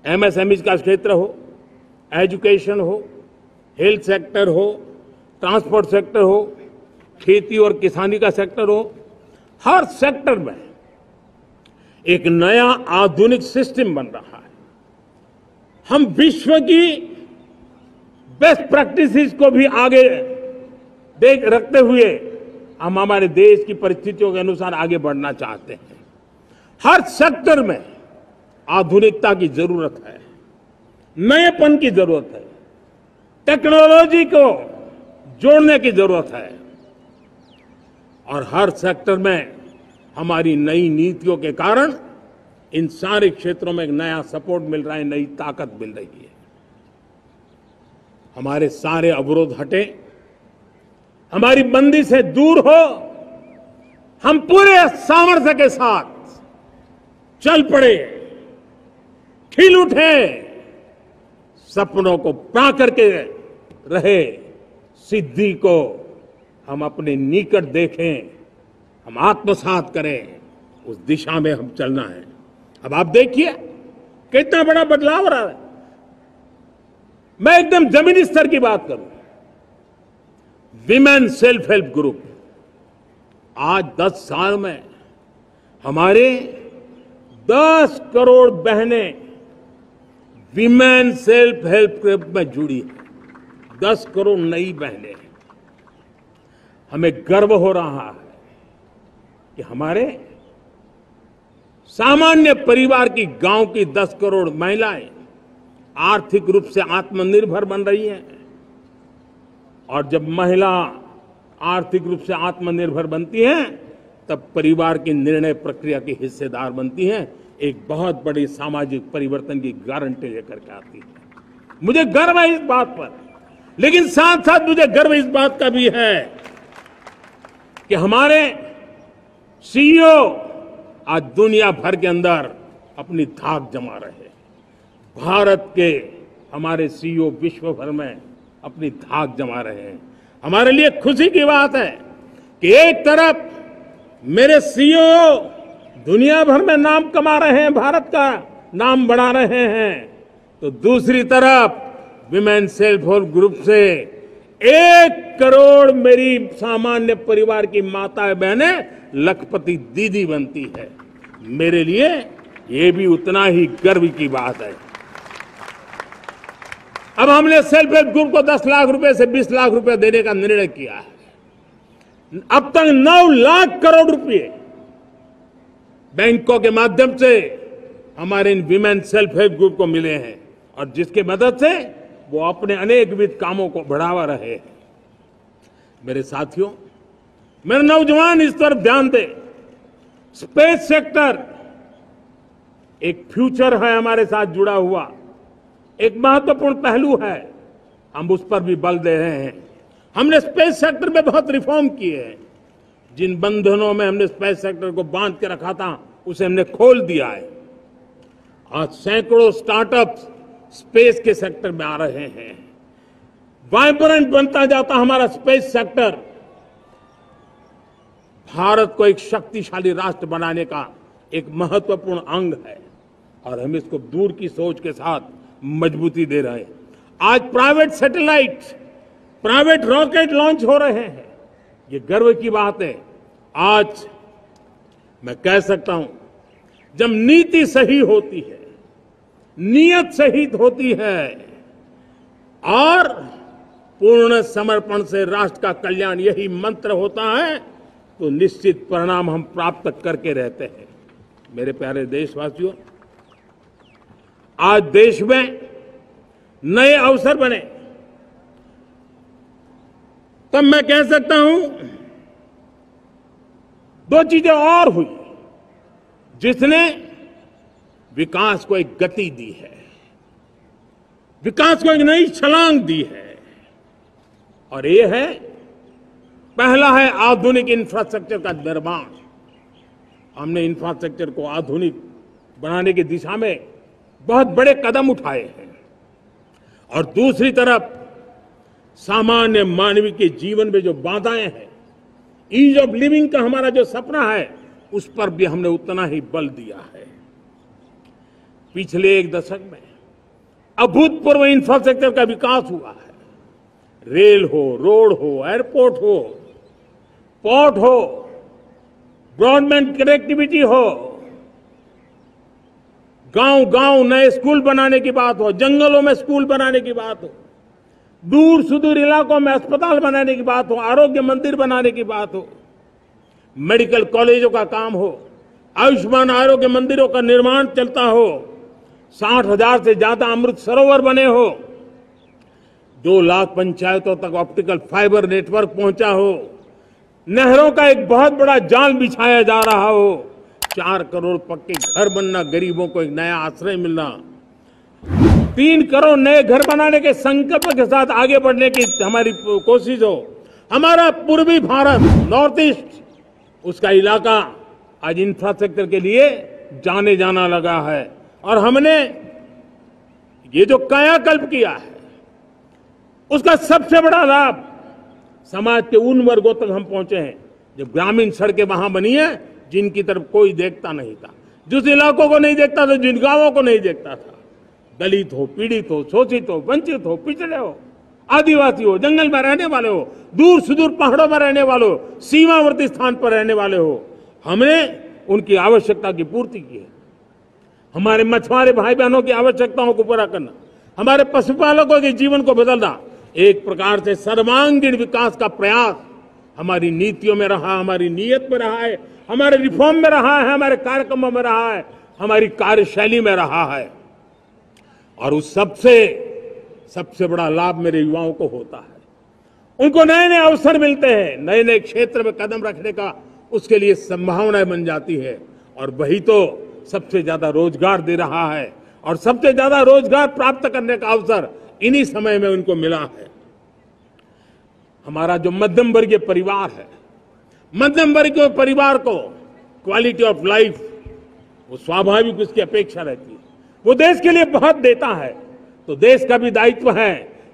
एमएसएमई का क्षेत्र हो, एजुकेशन हो, हेल्थ सेक्टर हो, ट्रांसपोर्ट सेक्टर हो, खेती और किसानी का सेक्टर हो, हर सेक्टर में एक नया आधुनिक सिस्टम बन रहा है। हम विश्व की बेस्ट प्रैक्टिसेस को भी आगे देख रखते हुए हम हमारे देश की परिस्थितियों के अनुसार आगे बढ़ना चाहते हैं। हर सेक्टर में आधुनिकता की जरूरत है, नएपन की जरूरत है, टेक्नोलॉजी को जोड़ने की जरूरत है और हर सेक्टर में हमारी नई नीतियों के कारण इन सारे क्षेत्रों में एक नया सपोर्ट मिल रहा है, नई ताकत मिल रही है। हमारे सारे अवरोध हटे, हमारी बंदिशें दूर हो, हम पूरे सामर्थ्य के साथ चल पड़े, खिल उठे, सपनों को पा करके रहे, सिद्धि को हम अपने निकट देखें, हम आत्मसात करें, उस दिशा में हम चलना है। अब आप देखिए कितना बड़ा बदलाव रहा है। मैं एकदम जमीनी स्तर की बात करूं, विमेन सेल्फ हेल्प ग्रुप, आज 10 साल में हमारे 10 करोड़ बहनें विमेन सेल्फ हेल्प ग्रुप में जुड़ी है। 10 करोड़ नई बहनें। हमें गर्व हो रहा है कि हमारे सामान्य परिवार की, गांव की 10 करोड़ महिलाएं आर्थिक रूप से आत्मनिर्भर बन रही हैं। और जब महिला आर्थिक रूप से आत्मनिर्भर बनती हैं, तब परिवार की निर्णय प्रक्रिया की हिस्सेदार बनती हैं, एक बहुत बड़ी सामाजिक परिवर्तन की गारंटी लेकर के आती है। मुझे गर्व है इस बात पर, लेकिन साथ साथ मुझे गर्व इस बात का भी है कि हमारे सीईओ आज दुनिया भर के अंदर अपनी धाक जमा रहे हैं। भारत के हमारे सीईओ विश्व भर में अपनी धाक जमा रहे हैं। हमारे लिए खुशी की बात है कि एक तरफ मेरे सीईओ दुनिया भर में नाम कमा रहे हैं, भारत का नाम बढ़ा रहे हैं, तो दूसरी तरफ विमेन सेल्फ हेल्प ग्रुप से 1 करोड़ मेरी सामान्य परिवार की माताएं बहनें लखपति दीदी बनती है। मेरे लिए ये भी उतना ही गर्व की बात है। अब हमने सेल्फ हेल्प ग्रुप को 10 लाख रुपए से 20 लाख रुपए देने का निर्णय किया है। अब तक 9 लाख करोड़ रुपए बैंकों के माध्यम से हमारे इन विमेन सेल्फ हेल्प ग्रुप को मिले हैं, और जिसकी मदद से वो अपने अनेकविध कामों को बढ़ावा रहे हैं। मेरे साथियों, मेरे नौजवान इस तरफ ध्यान दें। स्पेस सेक्टर एक फ्यूचर है हमारे साथ जुड़ा हुआ, एक महत्वपूर्ण पहलू है। हम उस पर भी बल दे रहे हैं। हमने स्पेस सेक्टर में बहुत रिफॉर्म किए हैं। जिन बंधनों में हमने स्पेस सेक्टर को बांध के रखा था, उसे हमने खोल दिया है। आज सैकड़ों स्टार्टअप्स स्पेस के सेक्टर में आ रहे हैं। वाइब्रेंट बनता जाता हमारा स्पेस सेक्टर भारत को एक शक्तिशाली राष्ट्र बनाने का एक महत्वपूर्ण अंग है, और हम इसको दूर की सोच के साथ मजबूती दे रहे हैं। आज private satellite, private rocket launch हो रहे हैं। ये गर्व की बात है। आज मैं कह सकता हूं, जब नीति सही होती है, नियत सही होती है और पूर्ण समर्पण से राष्ट्र का कल्याण यही मंत्र होता है, तो निश्चित परिणाम हम प्राप्त करके रहते हैं। मेरे प्यारे देशवासियों, आज देश में नए अवसर बने, तब मैं कह सकता हूं 2 चीजें और हुई जिसने विकास को एक गति दी है, विकास को एक नई छलांग दी है। और ये है, पहला है आधुनिक इंफ्रास्ट्रक्चर का निर्माण। हमने इंफ्रास्ट्रक्चर को आधुनिक बनाने की दिशा में बहुत बड़े कदम उठाए हैं। और दूसरी तरफ सामान्य मानवीय के जीवन में जो बाधाएं हैं, ईज ऑफ लिविंग का हमारा जो सपना है, उस पर भी हमने उतना ही बल दिया है। पिछले 1 दशक में अभूतपूर्व इंफ्रास्ट्रक्चर का विकास हुआ है। रेल हो, रोड हो, एयरपोर्ट हो, पोर्ट हो, ब्रॉडबैंड कनेक्टिविटी हो, गांव-गांव नए स्कूल बनाने की बात हो, जंगलों में स्कूल बनाने की बात हो, दूर सुदूर इलाकों में अस्पताल बनाने की बात हो, आरोग्य मंदिर बनाने की बात हो, मेडिकल कॉलेजों का काम हो, आयुष्मान आरोग्य मंदिरों का निर्माण चलता हो, 60,000 से ज्यादा अमृत सरोवर बने हो, 2 लाख पंचायतों तक ऑप्टिकल फाइबर नेटवर्क पहुंचा हो, नहरों का एक बहुत बड़ा जाल बिछाया जा रहा हो, 4 करोड़ पक्के घर बनना, गरीबों को एक नया आश्रय मिलना, 3 करोड़ नए घर बनाने के संकल्प के साथ आगे बढ़ने की हमारी कोशिश हो। हमारा पूर्वी भारत, नॉर्थ ईस्ट, उसका इलाका आज इंफ्रास्ट्रक्चर के लिए जाने जाना लगा है। और हमने ये जो कायाकल्प किया है, उसका सबसे बड़ा लाभ समाज के उन वर्गों तक हम पहुंचे हैं जो ग्रामीण सड़कें वहां बनी है जिनकी तरफ कोई देखता नहीं था, जिस इलाकों को नहीं देखता था, जिन गांवों को नहीं देखता था, दलित हो, पीड़ित हो, शोषित हो, वंचित हो, पिछड़े हो, आदिवासी हो, जंगल में रहने वाले हो, दूर सुदूर पहाड़ों में रहने वाले हो, सीमावर्ती स्थान पर रहने वाले हो, हमने उनकी आवश्यकता की पूर्ति की है। हमारे मछुआरे भाई बहनों की आवश्यकताओं को पूरा करना, हमारे पशुपालकों के जीवन को बदलना, एक प्रकार से सर्वांगीण विकास का प्रयास हमारी नीतियों में रहा, हमारी नीयत में रहा है, हमारे रिफॉर्म में रहा है, हमारे कार्यक्रमों में रहा है, हमारी कार्यशैली में रहा है। और उस सबसे बड़ा लाभ मेरे युवाओं को होता है। उनको नए नए अवसर मिलते हैं, नए नए क्षेत्र में कदम रखने का उसके लिए संभावनाएं बन जाती है, और वही तो सबसे ज्यादा रोजगार दे रहा है। और सबसे ज्यादा रोजगार प्राप्त करने का अवसर इन्हीं समय में उनको मिला है। हमारा जो मध्यम वर्गीय परिवार है, मध्यम वर्गीय परिवार को क्वालिटी ऑफ लाइफ, वो स्वाभाविक उसकी अपेक्षा रहती है। वो देश के लिए बहुत देता है, तो देश का भी दायित्व है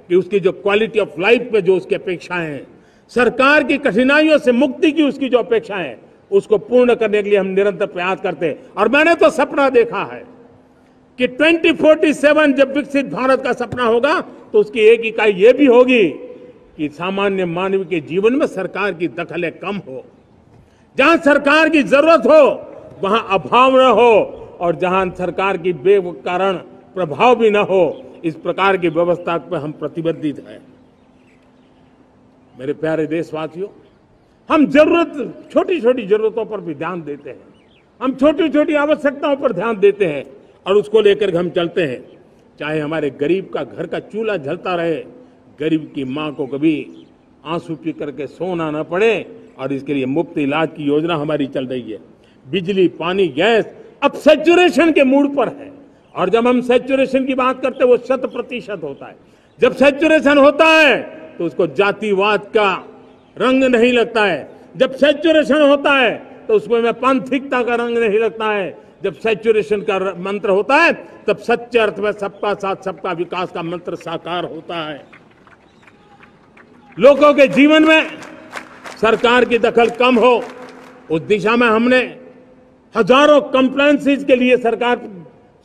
कि उसकी जो क्वालिटी ऑफ लाइफ पे जो उसकी अपेक्षाएं हैं, सरकार की कठिनाइयों से मुक्ति की उसकी जो अपेक्षाएं हैं, उसको पूर्ण करने के लिए हम निरंतर प्रयास करते हैं। और मैंने तो सपना देखा है कि 2047 जब विकसित भारत का सपना होगा, तो उसकी एक इकाई ये भी होगी कि सामान्य मानव के जीवन में सरकार की दखलें कम हो, जहां सरकार की जरूरत हो वहां अभाव न हो, और जहां सरकार की बेकारण प्रभाव भी न हो, इस प्रकार की व्यवस्था पर हम प्रतिबद्ध हैं। मेरे प्यारे देशवासियों, हम छोटी छोटी जरूरतों पर भी ध्यान देते हैं, हम छोटी छोटी आवश्यकताओं पर ध्यान देते हैं, और उसको लेकर हम चलते हैं। चाहे हमारे गरीब का घर का चूल्हा जलता रहे, गरीब की मां को कभी आंसू पी करके सोना न पड़े, और इसके लिए मुफ्त इलाज की योजना हमारी चल रही है। बिजली, पानी, गैस अब सैचुरेशन के मूड पर है, और जब हम सैचुरेशन की बात करते हैं वो 100% होता है। जब सैचुरेशन होता है तो उसको जातिवाद का रंग नहीं लगता है। जब सैचुरेशन होता है तो उसमें पांथिकता का रंग नहीं लगता है। जब सैचुरेशन का मंत्र होता है तब सच्चे अर्थ में सबका साथ सबका विकास का मंत्र साकार होता है। लोगों के जीवन में सरकार की दखल कम हो, उस दिशा में हमने हजारों कंप्लायंसेस के लिए सरकार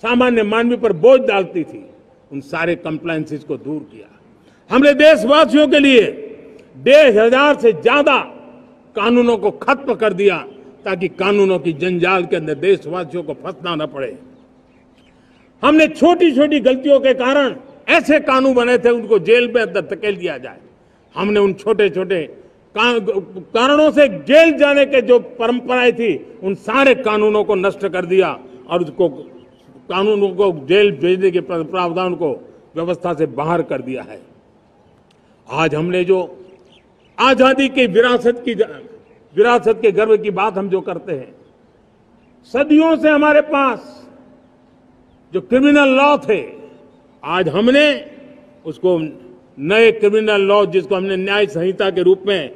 सामान्य मानवी पर बोझ डालती थी, उन सारे कंप्लायंसेस को दूर किया। हमने देशवासियों के लिए 1,500 से ज्यादा कानूनों को खत्म कर दिया, ताकि कानूनों की जंजाल के अंदर देशवासियों को फंसना न पड़े। हमने छोटी छोटी गलतियों के कारण ऐसे कानून बने थे, उनको जेल में अंदर धकेल दिया जाए। हमने उन छोटे छोटे कारणों से जेल जाने के जो परंपराएं थी, उन सारे कानूनों को नष्ट कर दिया, और उसको कानूनों को जेल भेजने के प्रावधान को व्यवस्था से बाहर कर दिया है। आज हमने जो आजादी की विरासत के गर्व की बात हम जो करते हैं, सदियों से हमारे पास जो क्रिमिनल लॉ थे, आज हमने उसको नए क्रिमिनल लॉ, जिसको हमने न्याय संहिता के रूप में,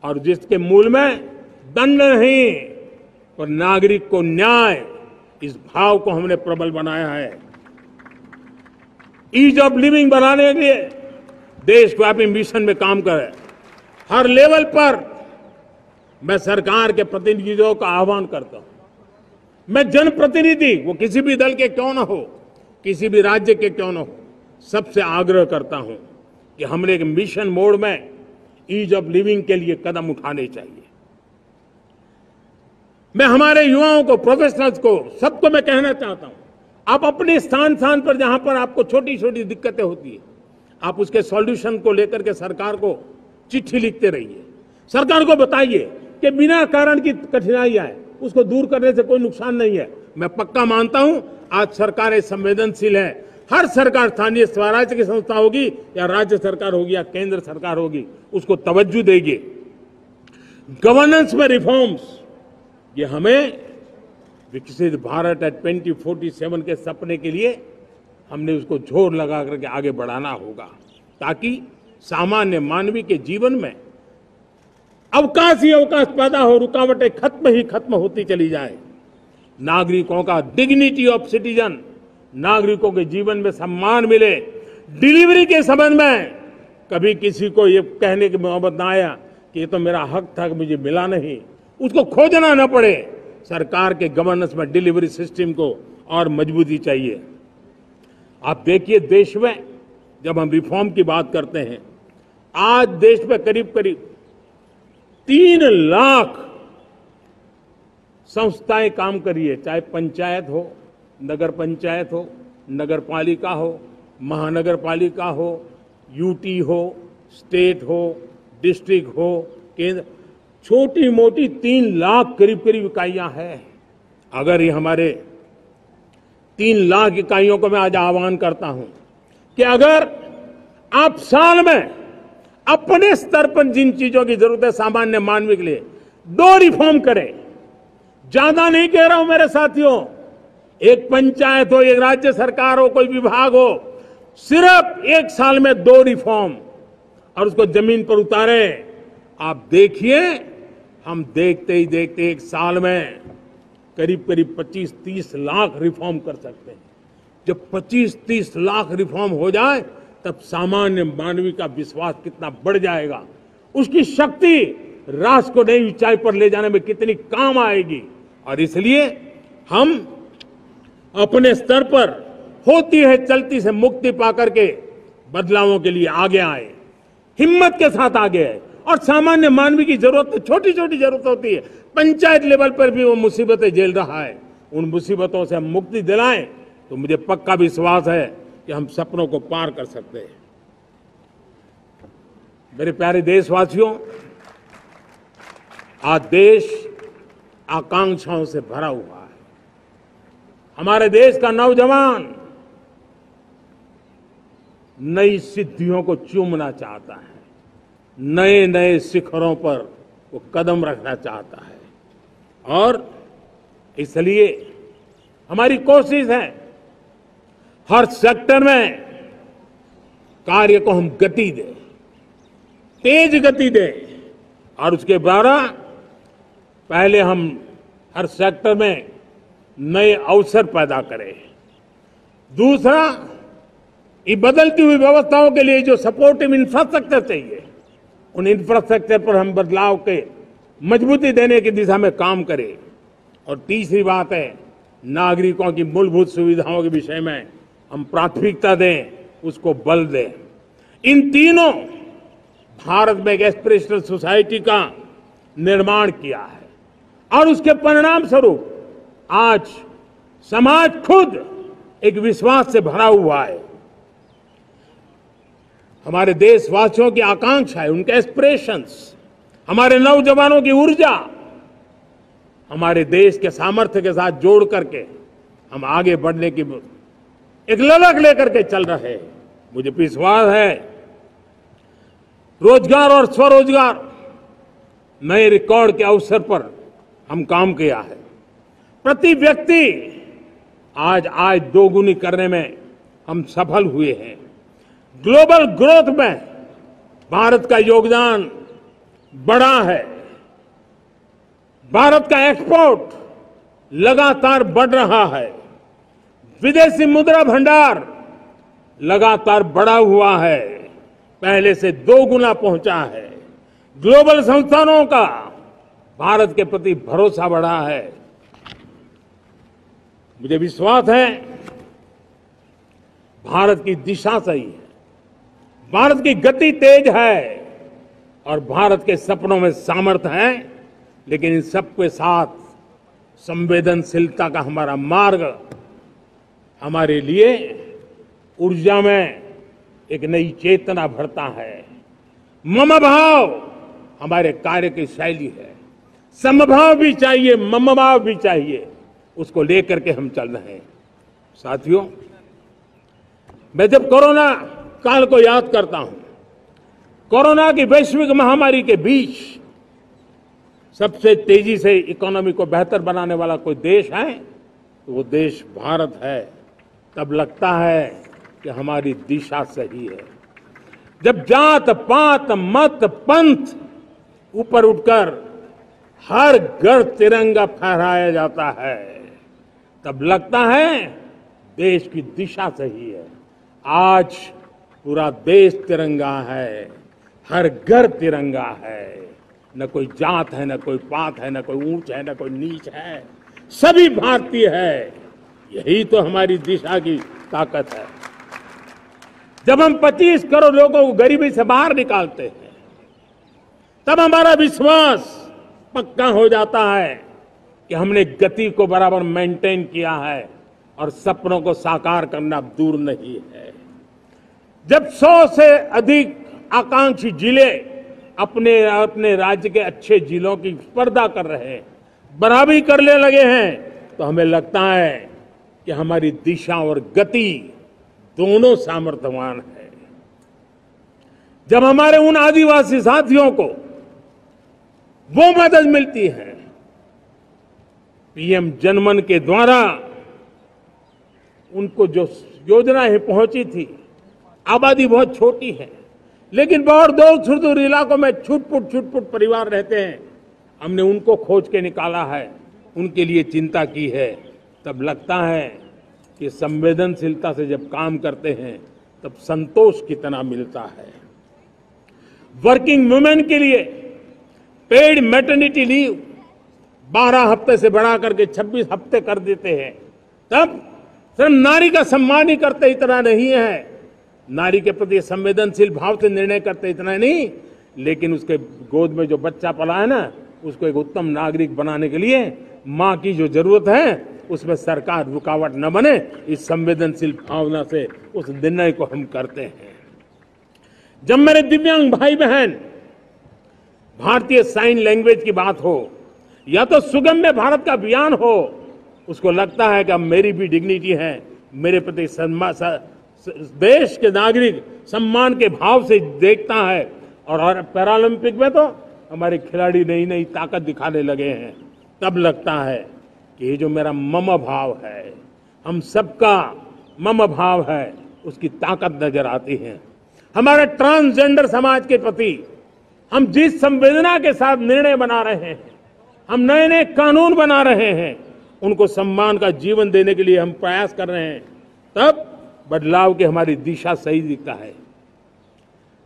और जिसके मूल में दंड नहीं और नागरिक को न्याय, इस भाव को हमने प्रबल बनाया है। ईज ऑफ लिविंग बनाने के लिए देशव्यापी मिशन में काम करे। हर लेवल पर मैं सरकार के प्रतिनिधियों का आह्वान करता हूं। मैं जनप्रतिनिधि, वो किसी भी दल के क्यों न हो, किसी भी राज्य के क्यों न हो, सबसे आग्रह करता हूं कि हमने एक मिशन मोड में ईज ऑफ लिविंग के लिए कदम उठाने चाहिए। मैं हमारे युवाओं को, प्रोफेशनल्स को, सबको मैं कहना चाहता हूं, आप अपने स्थान पर जहां पर आपको छोटी छोटी दिक्कतें होती है, आप उसके सॉल्यूशन को लेकर के सरकार को चिट्ठी लिखते रहिए। सरकार को बताइए कि बिना कारण की कठिनाई आए, उसको दूर करने से कोई नुकसान नहीं है। मैं पक्का मानता हूं आज सरकारें संवेदनशील है। हर सरकार, स्थानीय स्वराज्य की संस्था होगी या राज्य सरकार होगी या केंद्र सरकार होगी, उसको तवज्जो देगी। गवर्नेंस में रिफॉर्म्स, ये हमें विकसित भारत 2047 के सपने के लिए हमने उसको जोर लगा करके आगे बढ़ाना होगा, ताकि सामान्य मानवी के जीवन में अवकाश ही अवकाश पैदा हो, रुकावटें खत्म होती चली जाए। नागरिकों का डिग्निटी ऑफ सिटीजन, नागरिकों के जीवन में सम्मान मिले। डिलीवरी के संबंध में कभी किसी को ये कहने की मोहब्बत ना आया कि ये तो मेरा हक था कि मुझे मिला नहीं, उसको खोजना न पड़े। सरकार के गवर्नेंस में डिलीवरी सिस्टम को और मजबूती चाहिए। आप देखिए देश में जब हम रिफॉर्म की बात करते हैं, आज देश में करीब करीब 3 लाख संस्थाएं काम कर रही है, चाहे पंचायत हो, नगर पंचायत हो, नगर पालिका हो, महानगर पालिका हो, यूटी हो, स्टेट हो, डिस्ट्रिक्ट हो, केंद्र, छोटी मोटी 3 लाख करीब करीब इकाइयां हैं। अगर ये हमारे 3 लाख इकाइयों को मैं आज आह्वान करता हूं कि अगर आप साल में अपने स्तर पर जिन चीजों की जरूरत है सामान्य मानव के लिए 2 रिफॉर्म करें, ज्यादा नहीं कह रहा हूं मेरे साथियों, एक पंचायत हो, एक राज्य सरकार हो, कोई विभाग हो, सिर्फ 1 साल में 2 रिफॉर्म और उसको जमीन पर उतारें। आप देखिए, हम देखते ही देखते 1 साल में करीब करीब 25-30 लाख रिफॉर्म कर सकते हैं। जब 25-30 लाख रिफॉर्म हो जाए तब सामान्य मानवी का विश्वास कितना बढ़ जाएगा, उसकी शक्ति राष्ट्र को नई ऊंचाई पर ले जाने में कितनी काम आएगी। और इसलिए हम अपने स्तर पर होती है चलती से मुक्ति पाकर के बदलावों के लिए आगे आए, हिम्मत के साथ आगे आए। और सामान्य मानवी की जरूरत, छोटी छोटी जरूरत होती है, पंचायत लेवल पर भी वो मुसीबतें झेल रहा है, उन मुसीबतों से हम मुक्ति दिलाएं तो मुझे पक्का विश्वास है कि हम सपनों को पार कर सकते हैं। मेरे प्यारे देशवासियों, आज देश आकांक्षाओं से भरा हुआ है। हमारे देश का नौजवान नई सिद्धियों को चूमना चाहता है, नए नए शिखरों पर वो कदम रखना चाहता है। और इसलिए हमारी कोशिश है हर सेक्टर में कार्य को हम गति दें, तेज गति दें और उसके द्वारा पहले हम हर सेक्टर में नए अवसर पैदा करें। दूसरा, ये बदलती हुई व्यवस्थाओं के लिए जो सपोर्टिव इंफ्रास्ट्रक्चर चाहिए, उन इंफ्रास्ट्रक्चर पर हम बदलाव के मजबूती देने की दिशा में काम करें। और तीसरी बात है, नागरिकों की मूलभूत सुविधाओं के विषय में हम प्राथमिकता दें, उसको बल दें। इन तीनों भारत में एक एस्पिरेशनल सोसाइटी का निर्माण किया है और उसके परिणाम स्वरूप आज समाज खुद एक विश्वास से भरा हुआ है। हमारे देशवासियों की आकांक्षा है, उनके एस्पिरेशंस, हमारे नौजवानों की ऊर्जा, हमारे देश के सामर्थ्य के साथ जोड़ करके हम आगे बढ़ने की एक ललक लेकर के चल रहे हैं। मुझे विश्वास है रोजगार और स्वरोजगार नए रिकॉर्ड के अवसर पर हम काम किया है। प्रति व्यक्ति आज आय दोगुनी करने में हम सफल हुए हैं। ग्लोबल ग्रोथ में भारत का योगदान बड़ा है। भारत का एक्सपोर्ट लगातार बढ़ रहा है। विदेशी मुद्रा भंडार लगातार बढ़ा हुआ है, पहले से 2 गुना पहुंचा है। ग्लोबल संस्थानों का भारत के प्रति भरोसा बढ़ा है। मुझे विश्वास है भारत की दिशा सही है, भारत की गति तेज है और भारत के सपनों में सामर्थ्य है। लेकिन इन सबके साथ संवेदनशीलता का हमारा मार्ग हमारे लिए ऊर्जा में एक नई चेतना भरता है। मम भाव हमारे कार्य की शैली है। समभाव भी चाहिए, मम भाव भी चाहिए, उसको लेकर के हम चल रहे हैं। साथियों, मैं जब कोरोना काल को याद करता हूं, कोरोना की वैश्विक महामारी के बीच सबसे तेजी से इकोनॉमी को बेहतर बनाने वाला कोई देश है तो वो देश भारत है। तब लगता है कि हमारी दिशा सही है। जब जात पात मत पंथ ऊपर उठकर हर घर तिरंगा फहराया जाता है, तब लगता है देश की दिशा सही है। आज पूरा देश तिरंगा है, हर घर तिरंगा है। न कोई जात है, न कोई पात है, न कोई ऊंच है, न कोई नीच है, सभी भारतीय है। यही तो हमारी दिशा की ताकत है। जब हम 25 करोड़ लोगों को गरीबी से बाहर निकालते हैं, तब हमारा विश्वास पक्का हो जाता है कि हमने गति को बराबर मेंटेन किया है और सपनों को साकार करना दूर नहीं है। जब 100 से अधिक आकांक्षी जिले अपने अपने राज्य के अच्छे जिलों की स्पर्धा कर रहे हैं, बराबरी करने लगे हैं, तो हमें लगता है कि हमारी दिशा और गति दोनों सामर्थ्यवान है। जब हमारे उन आदिवासी साथियों को वो मदद मिलती है, पीएम जनमन के द्वारा उनको जो योजनाएं पहुंची थी, आबादी बहुत छोटी है लेकिन बहुत दूर सुदूर इलाकों में छुटपुट परिवार रहते हैं, हमने उनको खोज के निकाला है, उनके लिए चिंता की है, तब लगता है कि संवेदनशीलता से जब काम करते हैं तब संतोष कितना मिलता है। वर्किंग वुमेन के लिए पेड मैटरनिटी लीव 12 हफ्ते से बढ़ा करके 26 हफ्ते कर देते हैं। तब सिर्फ नारी का सम्मान ही करते इतना नहीं है, नारी के प्रति संवेदनशील भाव से निर्णय करते इतना नहीं, लेकिन उसके गोद में जो बच्चा पला है ना, उसको एक उत्तम नागरिक बनाने के लिए मां की जो जरूरत है उसमें सरकार रुकावट न बने, इस संवेदनशील भावना से उस निर्णय को हम करते हैं। जब मेरे दिव्यांग भाई बहन भारतीय साइन लैंग्वेज की बात हो या तो सुगम्य भारत का अभियान हो, उसको लगता है कि अब मेरी भी डिग्निटी है, मेरे प्रति देश के नागरिक सम्मान के भाव से देखता है। और पैरालंपिक में तो हमारे खिलाड़ी नई नई ताकत दिखाने लगे हैं, तब लगता है कि ये जो मेरा मम भाव है, हम सबका मम भाव है, उसकी ताकत नजर आती है। हमारे ट्रांसजेंडर समाज के प्रति हम जिस संवेदना के साथ निर्णय बना रहे हैं, हम नए नए कानून बना रहे हैं, उनको सम्मान का जीवन देने के लिए हम प्रयास कर रहे हैं, तब बदलाव की हमारी दिशा सही दिखता है।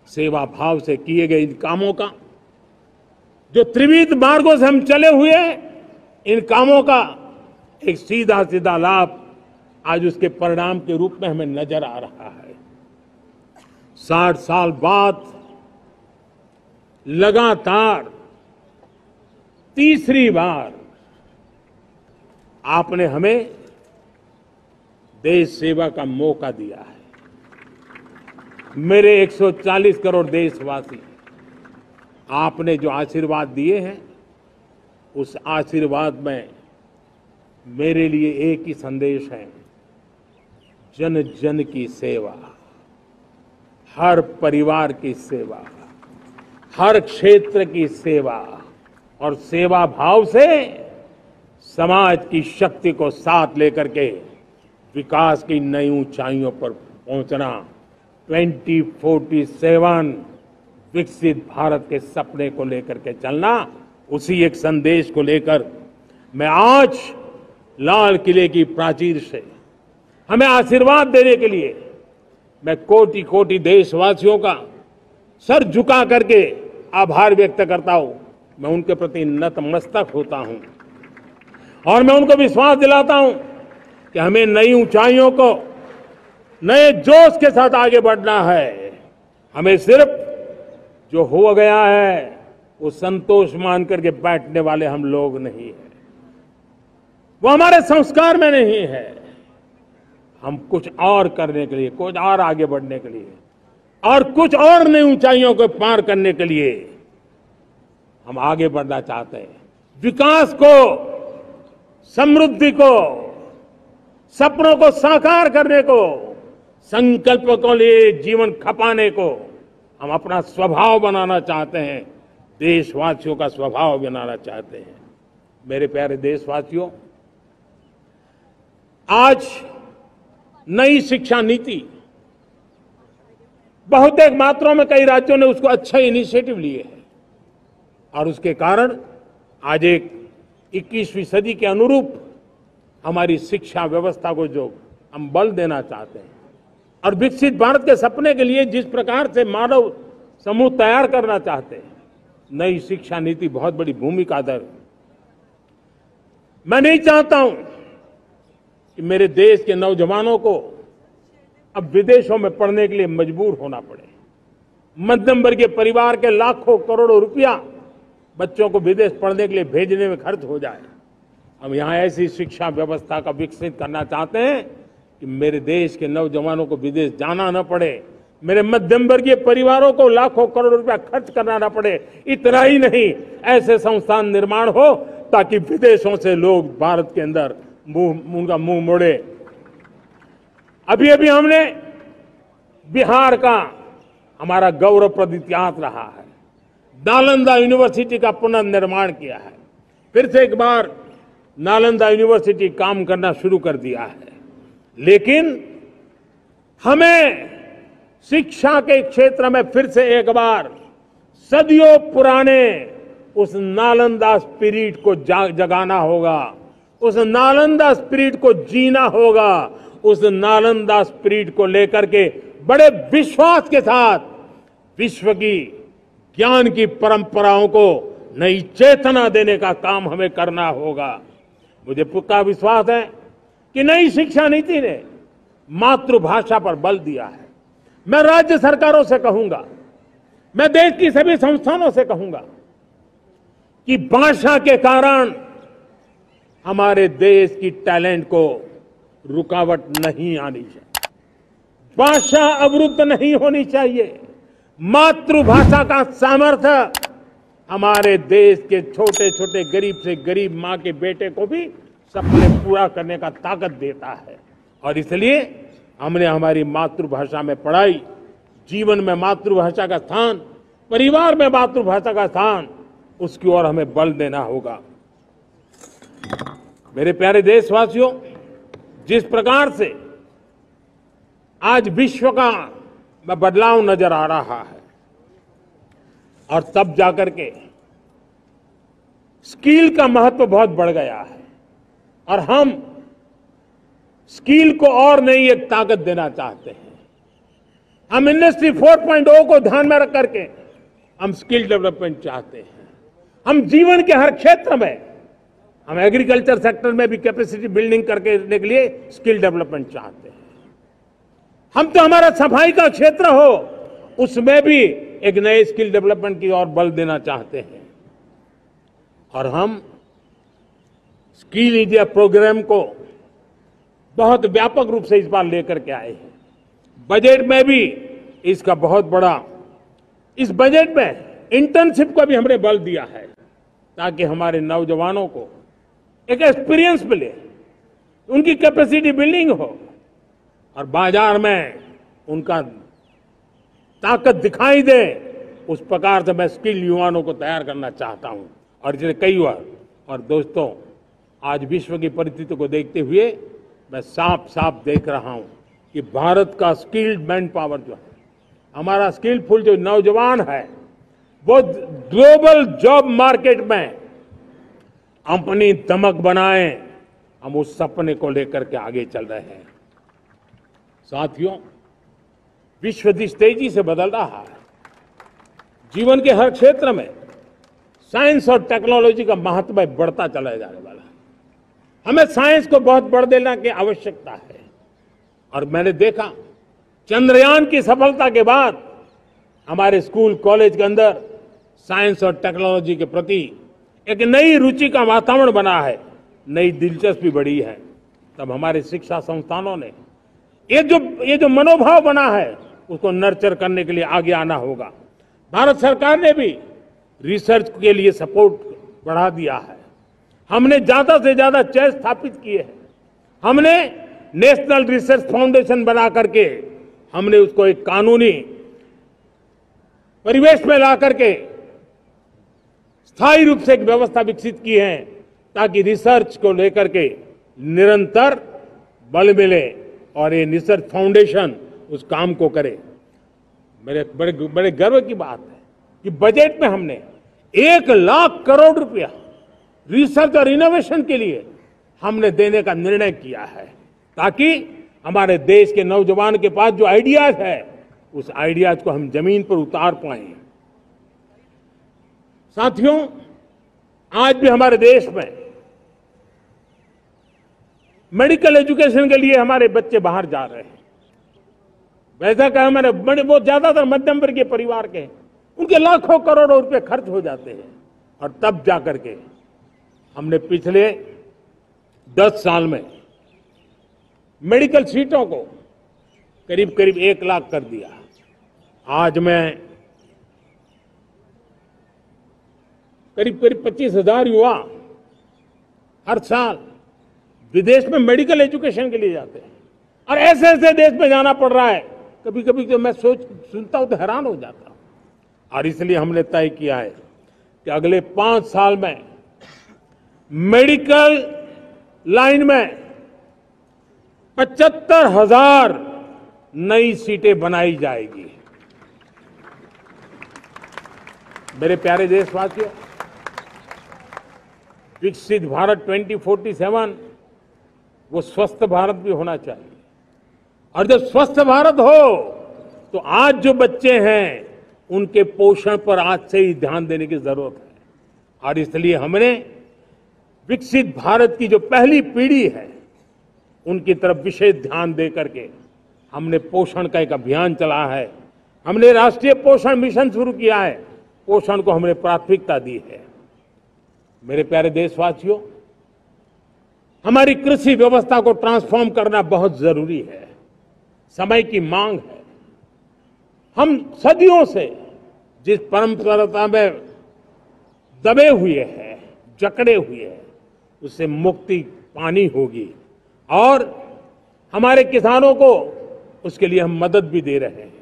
सेवा भाव से किए गए इन कामों का, जो त्रिविध मार्गों से हम चले हुए, इन कामों का एक सीधा सीधा लाभ आज उसके परिणाम के रूप में हमें नजर आ रहा है। 60 साल बाद लगातार तीसरी बार आपने हमें देश सेवा का मौका दिया है। मेरे 140 करोड़ देशवासी, आपने जो आशीर्वाद दिए हैं, उस आशीर्वाद में मेरे लिए एक ही संदेश है, जन जन की सेवा, हर परिवार की सेवा, हर क्षेत्र की सेवा, और सेवा भाव से समाज की शक्ति को साथ लेकर के विकास की नई ऊंचाइयों पर पहुंचना। 2047 विकसित भारत के सपने को लेकर के चलना, उसी एक संदेश को लेकर मैं आज लाल किले की प्राचीर से हमें आशीर्वाद देने के लिए मैं कोटि कोटि देशवासियों का सर झुका करके आभार व्यक्त करता हूं। मैं उनके प्रति नतमस्तक होता हूं और मैं उनको विश्वास दिलाता हूं कि हमें नई ऊंचाइयों को नए जोश के साथ आगे बढ़ना है। हमें सिर्फ जो हो गया है वो संतोष मान करके बैठने वाले हम लोग नहीं हैं, वो हमारे संस्कार में नहीं है। हम कुछ और करने के लिए, कुछ और आगे बढ़ने के लिए और कुछ और नई ऊंचाइयों को पार करने के लिए हम आगे बढ़ना चाहते हैं। विकास को, समृद्धि को, सपनों को साकार करने को, संकल्प को लिए जीवन खपाने को हम अपना स्वभाव बनाना चाहते हैं, देशवासियों का स्वभाव बनाना चाहते हैं। मेरे प्यारे देशवासियों, आज नई शिक्षा नीति बहुतेक मात्राओं में कई राज्यों ने उसको अच्छा इनिशिएटिव लिए है और उसके कारण आज एक 21वीं सदी के अनुरूप हमारी शिक्षा व्यवस्था को जो हम बल देना चाहते हैं और विकसित भारत के सपने के लिए जिस प्रकार से मानव समूह तैयार करना चाहते हैं, नई शिक्षा नीति बहुत बड़ी भूमिका अदा। मैं नहीं चाहता हूं कि मेरे देश के नौजवानों को अब विदेशों में पढ़ने के लिए मजबूर होना पड़े। मध्यम वर्गीय परिवार के लाखों करोड़ों रुपया बच्चों को विदेश पढ़ने के लिए भेजने में खर्च हो जाए। हम यहाँ ऐसी शिक्षा व्यवस्था का विकसित करना चाहते हैं कि मेरे देश के नौजवानों को विदेश जाना न पड़े, मेरे मध्यम वर्गीय परिवारों को लाखों करोड़ रुपया खर्च करना न पड़े। इतना ही नहीं, ऐसे संस्थान निर्माण हो ताकि विदेशों से लोग भारत के अंदर उनका मुंह मोड़े। अभी अभी हमने बिहार का हमारा गौरवप्रद इतिहास रहा है, नालंदा यूनिवर्सिटी का पुनर्निर्माण किया है। फिर से एक बार नालंदा यूनिवर्सिटी काम करना शुरू कर दिया है। लेकिन हमें शिक्षा के क्षेत्र में फिर से एक बार सदियों पुराने उस नालंदा स्पिरिट को जगाना होगा, उस नालंदा स्पिरिट को जीना होगा, उस नालंदा स्पिरिट को लेकर के बड़े विश्वास के साथ विश्व की ज्ञान की परंपराओं को नई चेतना देने का काम हमें करना होगा। मुझे पक्का विश्वास है कि नई शिक्षा नीति ने मातृभाषा पर बल दिया है। मैं राज्य सरकारों से कहूंगा, मैं देश की सभी संस्थानों से कहूंगा कि भाषा के कारण हमारे देश की टैलेंट को रुकावट नहीं आनी चाहिए, भाषा अवरुद्ध नहीं होनी चाहिए। मातृभाषा का सामर्थ्य हमारे देश के छोटे छोटे गरीब से गरीब मां के बेटे को भी सपने पूरा करने का ताकत देता है। और इसलिए हमने हमारी मातृभाषा में पढ़ाई, जीवन में मातृभाषा का स्थान, परिवार में मातृभाषा का स्थान, उसकी ओर हमें बल देना होगा। मेरे प्यारे देशवासियों, जिस प्रकार से आज विश्व का बदलाव नजर आ रहा है और तब जाकर के स्किल का महत्व बहुत बढ़ गया है और हम स्किल को और नई एक ताकत देना चाहते हैं। हम इंडस्ट्री 4.0 को ध्यान में रख करके हम स्किल डेवलपमेंट चाहते हैं। हम जीवन के हर क्षेत्र में, हम एग्रीकल्चर सेक्टर में भी कैपेसिटी बिल्डिंग करके देने के लिए स्किल डेवलपमेंट चाहते हैं। हम तो हमारा सफाई का क्षेत्र हो, उसमें भी एक नए स्किल डेवलपमेंट की ओर बल देना चाहते हैं। और हम स्किल इंडिया प्रोग्राम को बहुत व्यापक रूप से इस बार लेकर के आए हैं। बजट में भी इसका बहुत बड़ा, इस बजट में इंटर्नशिप को भी हमने बल दिया है ताकि हमारे नौजवानों को एक एक्सपीरियंस मिले, उनकी कैपेसिटी बिल्डिंग हो और बाजार में उनका ताकत दिखाई दे। उस प्रकार से मैं स्किल युवाओं को तैयार करना चाहता हूं। और इसलिए कई बार, और दोस्तों, आज विश्व की परिस्थिति को देखते हुए मैं साफ साफ देख रहा हूं कि भारत का स्किल्ड मैन पावर जो है, हमारा स्किलफुल जो नौजवान है, वो ग्लोबल जॉब मार्केट में अपनी दमक बनाए। हम उस सपने को लेकर के आगे चल रहे हैं। साथियों, विश्व जिस तेजी से बदल रहा है, जीवन के हर क्षेत्र में साइंस और टेक्नोलॉजी का महत्व बढ़ता चला जाने वाला है। हमें साइंस को बहुत बढ़ देने की आवश्यकता है। और मैंने देखा चंद्रयान की सफलता के बाद हमारे स्कूल कॉलेज के अंदर साइंस और टेक्नोलॉजी के प्रति एक नई रुचि का वातावरण बना है, नई दिलचस्पी बढ़ी है। तब हमारे शिक्षा संस्थानों ने ये जो मनोभाव बना है, उसको नर्चर करने के लिए आगे आना होगा। भारत सरकार ने भी रिसर्च के लिए सपोर्ट बढ़ा दिया है। हमने ज्यादा से ज्यादा चेस स्थापित किए हैं। हमने नेशनल रिसर्च फाउंडेशन बना करके हमने उसको एक कानूनी परिवेश में ला करके स्थायी रूप से एक व्यवस्था विकसित की है ताकि रिसर्च को लेकर के निरंतर बल मिले और ये रिसर्च फाउंडेशन उस काम को करे। मेरे बड़े गर्व की बात है कि बजट में हमने 1 लाख करोड़ रुपया रिसर्च और इनोवेशन के लिए हमने देने का निर्णय किया है ताकि हमारे देश के नौजवान के पास जो आइडियाज है, उस आइडियाज को हम जमीन पर उतार पाए। साथियों, आज भी हमारे देश में मेडिकल एजुकेशन के लिए हमारे बच्चे बाहर जा रहे हैं। वैसा कहा मैंने, बड़े बहुत ज्यादातर मध्यम वर्गीय परिवार के, उनके लाखों करोड़ों रुपए खर्च हो जाते हैं। और तब जाकर के हमने पिछले 10 साल में मेडिकल सीटों को करीब करीब 1 लाख कर दिया। आज मैं करीब करीब 25,000 युवा हर साल विदेश में मेडिकल एजुकेशन के लिए जाते हैं। और ऐसे ऐसे देश में जाना पड़ रहा है, कभी कभी तो मैं सुनता हूं तो हैरान हो जाता हूं। और इसलिए हमने तय किया है कि अगले 5 साल में मेडिकल लाइन में 75,000 नई सीटें बनाई जाएगी। मेरे प्यारे देशवासियों, विकसित भारत 2047 वो स्वस्थ भारत भी होना चाहिए। और जब स्वस्थ भारत हो तो आज जो बच्चे हैं उनके पोषण पर आज से ही ध्यान देने की जरूरत है। और इसलिए हमने विकसित भारत की जो पहली पीढ़ी है उनकी तरफ विशेष ध्यान दे करके हमने पोषण का एक अभियान चला है। हमने राष्ट्रीय पोषण मिशन शुरू किया है। पोषण को हमने प्राथमिकता दी है। मेरे प्यारे देशवासियों, हमारी कृषि व्यवस्था को ट्रांसफॉर्म करना बहुत जरूरी है, समय की मांग है। हम सदियों से जिस परंपरा में दबे हुए हैं, जकड़े हुए हैं, उससे मुक्ति पानी होगी। और हमारे किसानों को उसके लिए हम मदद भी दे रहे हैं।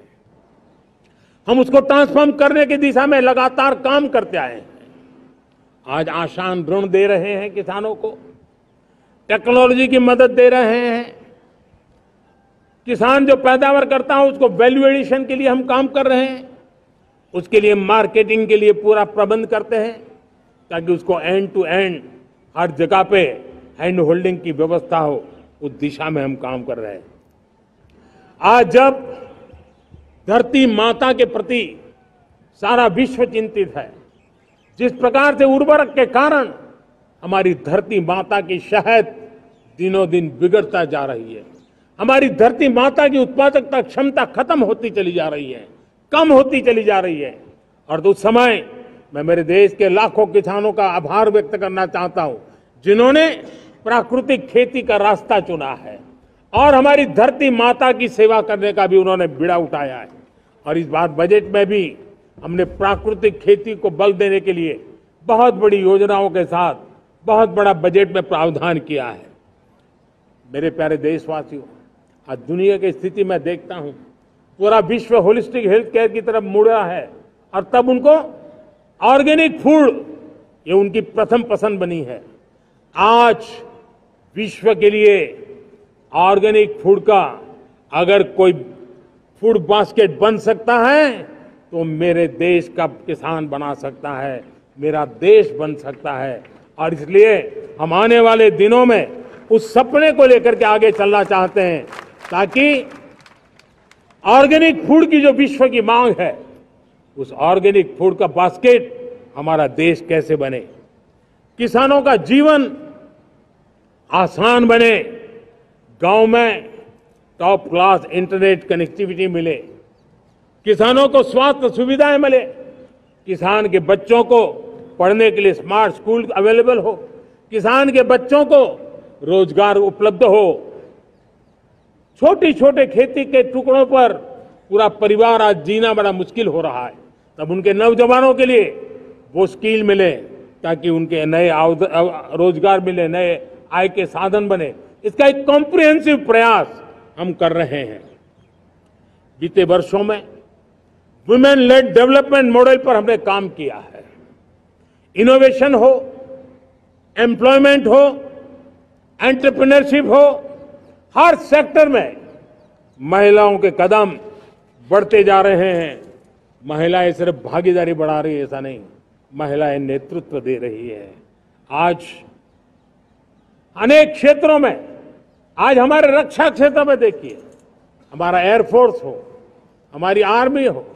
हम उसको ट्रांसफॉर्म करने की दिशा में लगातार काम करते आए हैं। आज आसान ऋण दे रहे हैं किसानों को, टेक्नोलॉजी की मदद दे रहे हैं। किसान जो पैदावार करता है उसको वैल्यू एडिशन के लिए हम काम कर रहे हैं। उसके लिए मार्केटिंग के लिए पूरा प्रबंध करते हैं ताकि उसको एंड टू एंड हर जगह पे हैंड होल्डिंग की व्यवस्था हो। उस दिशा में हम काम कर रहे हैं। आज जब धरती माता के प्रति सारा विश्व चिंतित है, जिस प्रकार से उर्वरक के कारण हमारी धरती माता की शहद दिनों दिन बिगड़ता जा रही है, हमारी धरती माता की उत्पादकता क्षमता खत्म होती चली जा रही है, कम होती चली जा रही है। और उस समय मैं मेरे देश के लाखों किसानों का आभार व्यक्त करना चाहता हूं जिन्होंने प्राकृतिक खेती का रास्ता चुना है और हमारी धरती माता की सेवा करने का भी उन्होंने बीड़ा उठाया है। और इस बार बजट में भी हमने प्राकृतिक खेती को बल देने के लिए बहुत बड़ी योजनाओं के साथ बहुत बड़ा बजट में प्रावधान किया है। मेरे प्यारे देशवासियों, आज दुनिया की स्थिति में देखता हूं, पूरा विश्व होलिस्टिक हेल्थ केयर की तरफ मुड़ रहा है। और तब उनको ऑर्गेनिक फूड ये उनकी प्रथम पसंद बनी है। आज विश्व के लिए ऑर्गेनिक फूड का अगर कोई फूड बास्केट बन सकता है तो मेरे देश का किसान बना सकता है, मेरा देश बन सकता है। और इसलिए हम आने वाले दिनों में उस सपने को लेकर के आगे चलना चाहते हैं ताकि ऑर्गेनिक फूड की जो विश्व की मांग है, उस ऑर्गेनिक फूड का बास्केट हमारा देश कैसे बने, किसानों का जीवन आसान बने, गांव में टॉप क्लास इंटरनेट कनेक्टिविटी मिले, किसानों को स्वास्थ्य सुविधाएं मिले, किसान के बच्चों को पढ़ने के लिए स्मार्ट स्कूल अवेलेबल हो, किसान के बच्चों को रोजगार उपलब्ध हो। छोटी छोटे खेती के टुकड़ों पर पूरा परिवार आज जीना बड़ा मुश्किल हो रहा है, तब उनके नौजवानों के लिए वो स्किल मिले ताकि उनके नए रोजगार मिले, नए आय के साधन बने। इसका एक कॉम्प्रिहेंसिव प्रयास हम कर रहे हैं। बीते वर्षों में वुमेन लेड डेवलपमेंट मॉडल पर हमने काम किया है। इनोवेशन हो, एम्प्लॉयमेंट हो, एंटरप्रेन्योरशिप हो, हर सेक्टर में महिलाओं के कदम बढ़ते जा रहे हैं। महिलाएं सिर्फ भागीदारी बढ़ा रही है ऐसा नहीं, महिलाएं नेतृत्व दे रही है। आज अनेक क्षेत्रों में, आज हमारे रक्षा क्षेत्र में देखिए, हमारा एयरफोर्स हो, हमारी आर्मी हो,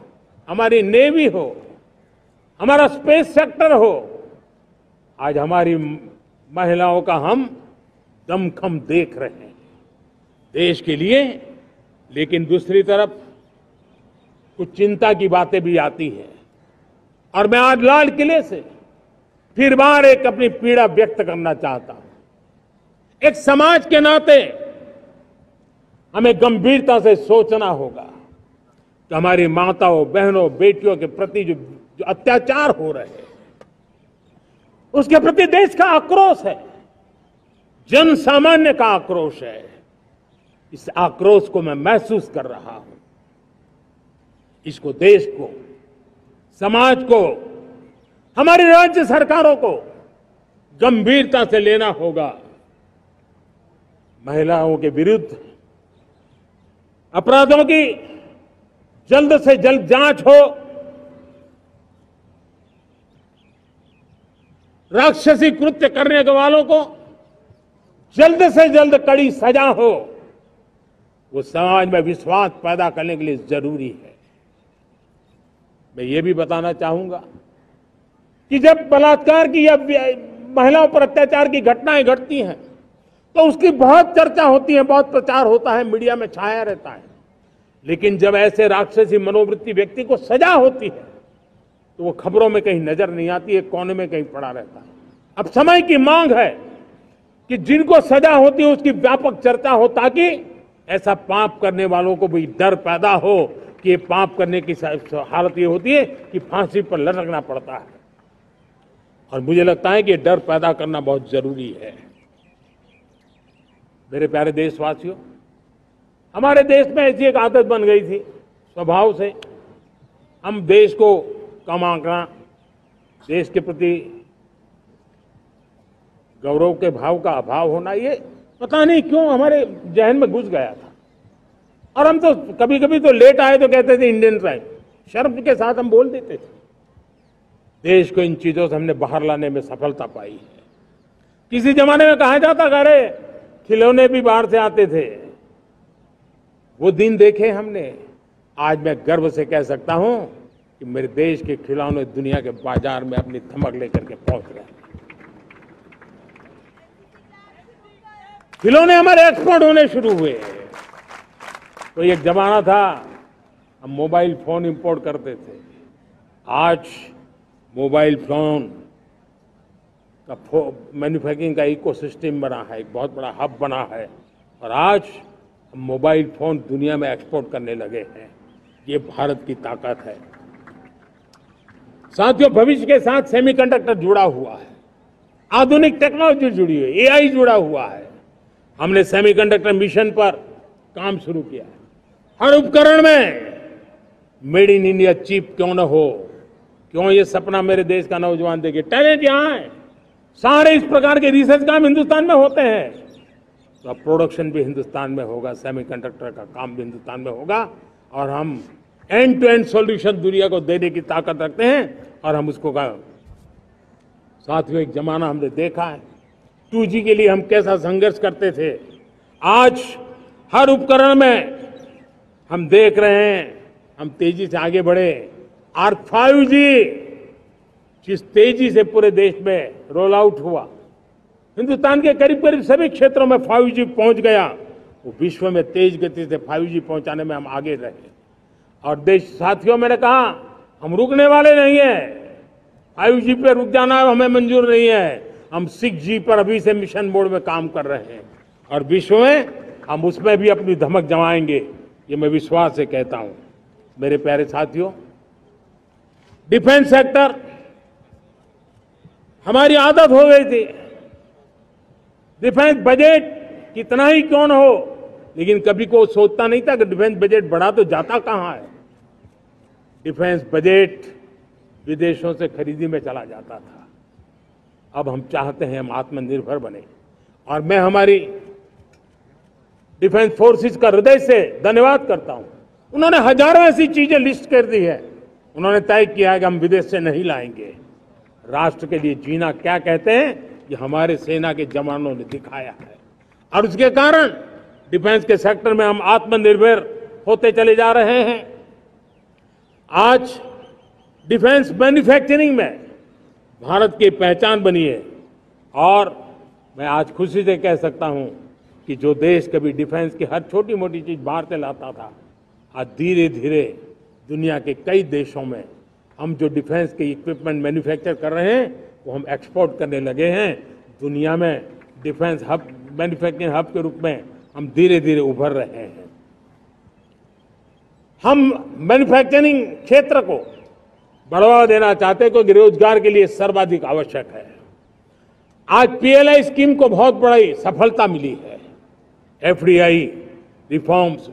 हमारी नेवी हो, हमारा स्पेस सेक्टर हो, आज हमारी महिलाओं का हम दमखम देख रहे हैं देश के लिए। लेकिन दूसरी तरफ कुछ चिंता की बातें भी आती हैं। और मैं आज लाल किले से फिर बार एक अपनी पीड़ा व्यक्त करना चाहता हूं। एक समाज के नाते हमें गंभीरता से सोचना होगा कि हमारी माताओं, बहनों, बेटियों के प्रति जो अत्याचार हो रहे हैं, उसके प्रति देश का आक्रोश है, जन सामान्य का आक्रोश है। इस आक्रोश को मैं महसूस कर रहा हूं। इसको देश को, समाज को, हमारी राज्य सरकारों को गंभीरता से लेना होगा। महिलाओं के विरुद्ध अपराधों की जल्द से जल्द जांच हो, राक्षसी कृत्य करने वालों को जल्द से जल्द कड़ी सजा हो। वो समाज में विश्वास पैदा करने के लिए जरूरी है। मैं ये भी बताना चाहूंगा कि जब बलात्कार की या महिलाओं पर अत्याचार की घटनाएं घटती हैं तो उसकी बहुत चर्चा होती है, बहुत प्रचार होता है, मीडिया में छाया रहता है। लेकिन जब ऐसे राक्षसी मनोवृत्ति व्यक्ति को सजा होती है तो वो खबरों में कहीं नजर नहीं आती है, कोने में कहीं पड़ा रहता है। अब समय की मांग है कि जिनको सजा होती है उसकी व्यापक चर्चा हो, ताकि ऐसा पाप करने वालों को भी डर पैदा हो कि ये पाप करने की हालत ये होती है कि फांसी पर लटकना पड़ता है। और मुझे लगता है कि ये डर पैदा करना बहुत जरूरी है। मेरे प्यारे देशवासियों, हमारे देश में ऐसी एक आदत बन गई थी स्वभाव से, हम देश को कम आंकना, देश के प्रति गौरव के भाव का अभाव होना, ये पता नहीं क्यों हमारे जहन में घुस गया था। और हम तो कभी कभी तो लेट आए तो कहते थे इंडियन टाइम, शर्म के साथ हम बोल देते थे। देश को इन चीजों से हमने बाहर लाने में सफलता पाई है। किसी जमाने में कहा जाता था अरे खिलौने भी बाहर से आते थे, वो दिन देखे हमने। आज मैं गर्व से कह सकता हूं कि मेरे देश के खिलौने दुनिया के बाजार में अपनी धमक लेकर के पहुंच रहे हैं। खिलौने हमारे एक्सपोर्ट होने शुरू हुए। तो एक जमाना था हम मोबाइल फोन इंपोर्ट करते थे। आज मोबाइल फोन का मैन्युफैक्चरिंग का इकोसिस्टम बना है, एक बहुत बड़ा हब बना है। और आज हम मोबाइल फोन दुनिया में एक्सपोर्ट करने लगे हैं। ये भारत की ताकत है। साथियों, भविष्य के साथ सेमीकंडक्टर जुड़ा हुआ है, आधुनिक टेक्नोलॉजी जुड़ी है, एआई जुड़ा हुआ है। हमने सेमीकंडक्टर मिशन पर काम शुरू किया है। हर उपकरण में मेड इन इंडिया चिप क्यों न हो, क्यों ये सपना मेरे देश का नौजवान देखे। टैलेंट यहां है, सारे इस प्रकार के रिसर्च काम हिंदुस्तान में होते हैं। तो अब प्रोडक्शन भी हिंदुस्तान में होगा, सेमीकंडक्टर का काम भी हिंदुस्तान में होगा। और हम एंड टू एंड सॉल्यूशन दुनिया को देने की ताकत रखते हैं और हम उसको साथियों, एक जमाना हमने देखा है 2G के लिए हम कैसा संघर्ष करते थे। आज हर उपकरण में हम देख रहे हैं, हम तेजी से आगे बढ़े। और 5G जिस तेजी से पूरे देश में रोल आउट हुआ, हिंदुस्तान के करीब करीब सभी क्षेत्रों में 5G पहुंच गया। वो विश्व में तेज गति से 5G पहुंचाने में हम आगे रहे। और देश साथियों, मैंने कहा हम रुकने वाले नहीं हैं। 5G पे रुक जाना हमें मंजूर नहीं है। हम 6G पर अभी से मिशन मोड में काम कर रहे हैं और विश्व में हम उसमें भी अपनी धमक जमाएंगे, ये मैं विश्वास से कहता हूं। मेरे प्यारे साथियों, डिफेंस सेक्टर हमारी आदत हो गई थी। डिफेंस बजट कितना ही क्यों न हो, लेकिन कभी कोई सोचता नहीं था कि डिफेंस बजट बढ़ा तो जाता कहां है। डिफेंस बजट विदेशों से खरीदी में चला जाता था। अब हम चाहते हैं हम आत्मनिर्भर बने। और मैं हमारी डिफेंस फोर्सेस का हृदय से धन्यवाद करता हूं। उन्होंने हजारों ऐसी चीजें लिस्ट कर दी है। उन्होंने तय किया है कि हम विदेश से नहीं लाएंगे। राष्ट्र के लिए जीना क्या कहते हैं, ये हमारे सेना के जवानों ने दिखाया है। और उसके कारण डिफेंस के सेक्टर में हम आत्मनिर्भर होते चले जा रहे हैं। आज डिफेंस मैन्युफैक्चरिंग में भारत की पहचान बनी है। और मैं आज खुशी से कह सकता हूं कि जो देश कभी डिफेंस की हर छोटी मोटी चीज बाहर से लाता था, आज धीरे धीरे दुनिया के कई देशों में हम जो डिफेंस के इक्विपमेंट मैन्युफैक्चर कर रहे हैं वो हम एक्सपोर्ट करने लगे हैं। दुनिया में डिफेंस हब, मैन्युफैक्चरिंग हब के रूप में हम धीरे धीरे उभर रहे हैं। हम मैन्युफैक्चरिंग क्षेत्र को बढ़ावा देना चाहते हैं क्योंकि रोजगार के लिए सर्वाधिक आवश्यक है। आज पीएलआई स्कीम को बहुत बड़ी सफलता मिली है। एफडीआई रिफॉर्म्स,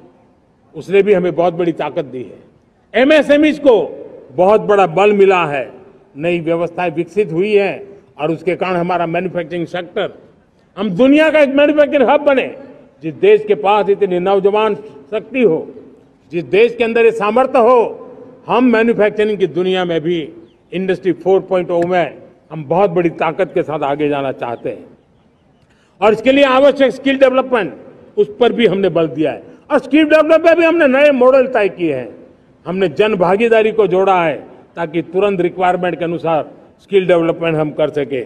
उसने भी हमें बहुत बड़ी ताकत दी है। एमएसएमईज को बहुत बड़ा बल मिला है, नई व्यवस्थाएं विकसित हुई है और उसके कारण हमारा मैन्युफैक्चरिंग सेक्टर, हम दुनिया का एक मैन्युफैक्चरिंग हब बने। जिस देश के पास इतनी नौजवान शक्ति हो, जिस देश के अंदर ये सामर्थ्य हो, हम मैन्युफैक्चरिंग की दुनिया में भी इंडस्ट्री 4.0 में हम बहुत बड़ी ताकत के साथ आगे जाना चाहते हैं। और इसके लिए आवश्यक स्किल डेवलपमेंट, उस पर भी हमने बल दिया है। और स्किल डेवलपमेंट में भी हमने नए मॉडल तय किए हैं। हमने जन भागीदारी को जोड़ा है ताकि तुरंत रिक्वायरमेंट के अनुसार स्किल डेवलपमेंट हम कर सके।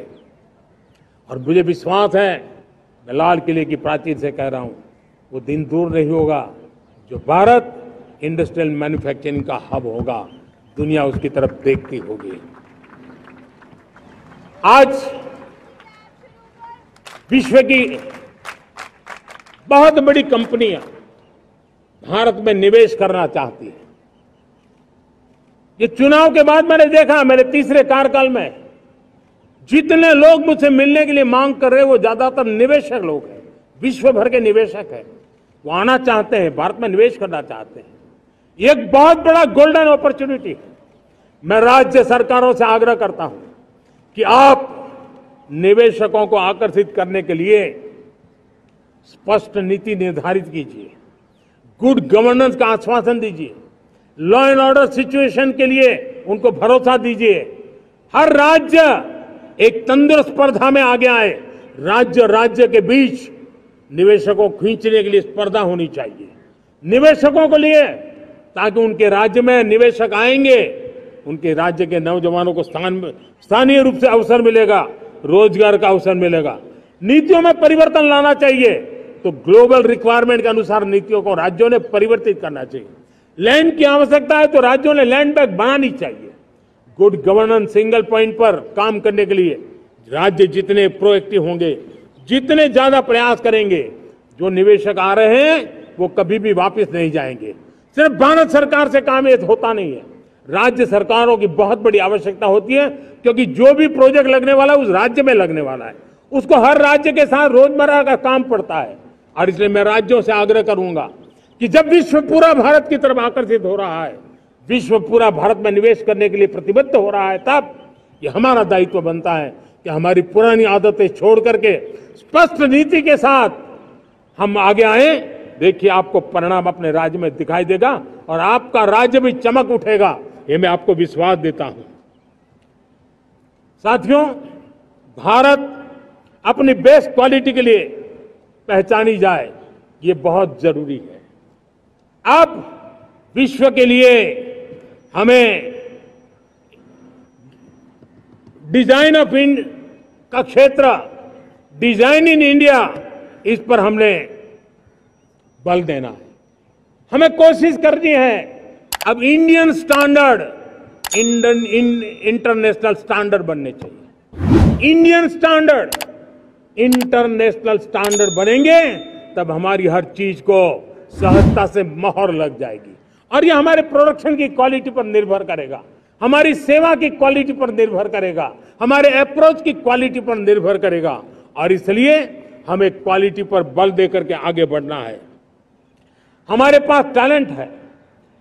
और मुझे विश्वास है, मैं लाल किले की प्राचीर से कह रहा हूं, वो दिन दूर नहीं होगा जो भारत इंडस्ट्रियल मैन्युफैक्चरिंग का हब होगा। दुनिया उसकी तरफ देखती होगी। आज विश्व की बहुत बड़ी कंपनियां भारत में निवेश करना चाहती हैं। ये चुनाव के बाद मैंने देखा, मेरे तीसरे कार्यकाल में जितने लोग मुझसे मिलने के लिए मांग कर रहे हैं वो ज्यादातर निवेशक लोग हैं, विश्व भर के निवेशक हैं। वो आना चाहते हैं, भारत में निवेश करना चाहते हैं। ये एक बहुत बड़ा गोल्डन अपॉर्चुनिटी है। मैं राज्य सरकारों से आग्रह करता हूं कि आप निवेशकों को आकर्षित करने के लिए स्पष्ट नीति निर्धारित कीजिए, गुड गवर्नेंस का आश्वासन दीजिए, लॉ एंड ऑर्डर सिचुएशन के लिए उनको भरोसा दीजिए। हर राज्य एक तंदुरुस्त स्पर्धा में आगे आए। राज्य के बीच निवेशकों को खींचने के लिए स्पर्धा होनी चाहिए, निवेशकों को लिए, ताकि उनके राज्य में निवेशक आएंगे, उनके राज्य के नौजवानों को स्थानीय रूप से अवसर मिलेगा, रोजगार का अवसर मिलेगा। नीतियों में परिवर्तन लाना चाहिए तो ग्लोबल रिक्वायरमेंट के अनुसार नीतियों को राज्यों ने परिवर्तित करना चाहिए। लैंड की आवश्यकता है तो राज्यों ने लैंड बैंक बनानी चाहिए। गुड गवर्नेंस सिंगल पॉइंट पर काम करने के लिए राज्य जितने प्रोएक्टिव होंगे, जितने ज्यादा प्रयास करेंगे, जो निवेशक आ रहे हैं वो कभी भी वापस नहीं जाएंगे। सिर्फ भारत सरकार से काम ये होता नहीं है, राज्य सरकारों की बहुत बड़ी आवश्यकता होती है, क्योंकि जो भी प्रोजेक्ट लगने वाला है उस राज्य में लगने वाला है, उसको हर राज्य के साथ रोजमर्रा का काम पड़ता है। और इसलिए मैं राज्यों से आग्रह करूंगा कि जब विश्व पूरा भारत की तरफ आकर्षित हो रहा है, विश्व पूरा भारत में निवेश करने के लिए प्रतिबद्ध हो रहा है, तब ये हमारा दायित्व बनता है कि हमारी पुरानी आदतें छोड़ करके स्पष्ट नीति के साथ हम आगे आए। देखिए, आपको परिणाम अपने राज्य में दिखाई देगा और आपका राज्य भी चमक उठेगा, ये मैं आपको विश्वास देता हूं। साथियों, भारत अपनी बेस्ट क्वालिटी के लिए पहचानी जाए, ये बहुत जरूरी है। अब विश्व के लिए हमें डिजाइन ऑफ इंडिया का क्षेत्र, डिजाइन इन इंडिया, इस पर हमने बल देना है। हमें कोशिश करनी है अब इंडियन स्टैंडर्ड इंटरनेशनल स्टैंडर्ड बनने चाहिए। इंडियन स्टैंडर्ड इंटरनेशनल स्टैंडर्ड बनेंगे तब हमारी हर चीज को सहजता से मोहर लग जाएगी। और ये हमारे प्रोडक्शन की क्वालिटी पर निर्भर करेगा, हमारी सेवा की क्वालिटी पर निर्भर करेगा, हमारे अप्रोच की क्वालिटी पर निर्भर करेगा। और इसलिए हमें क्वालिटी पर बल देकर के आगे बढ़ना है। हमारे पास टैलेंट है,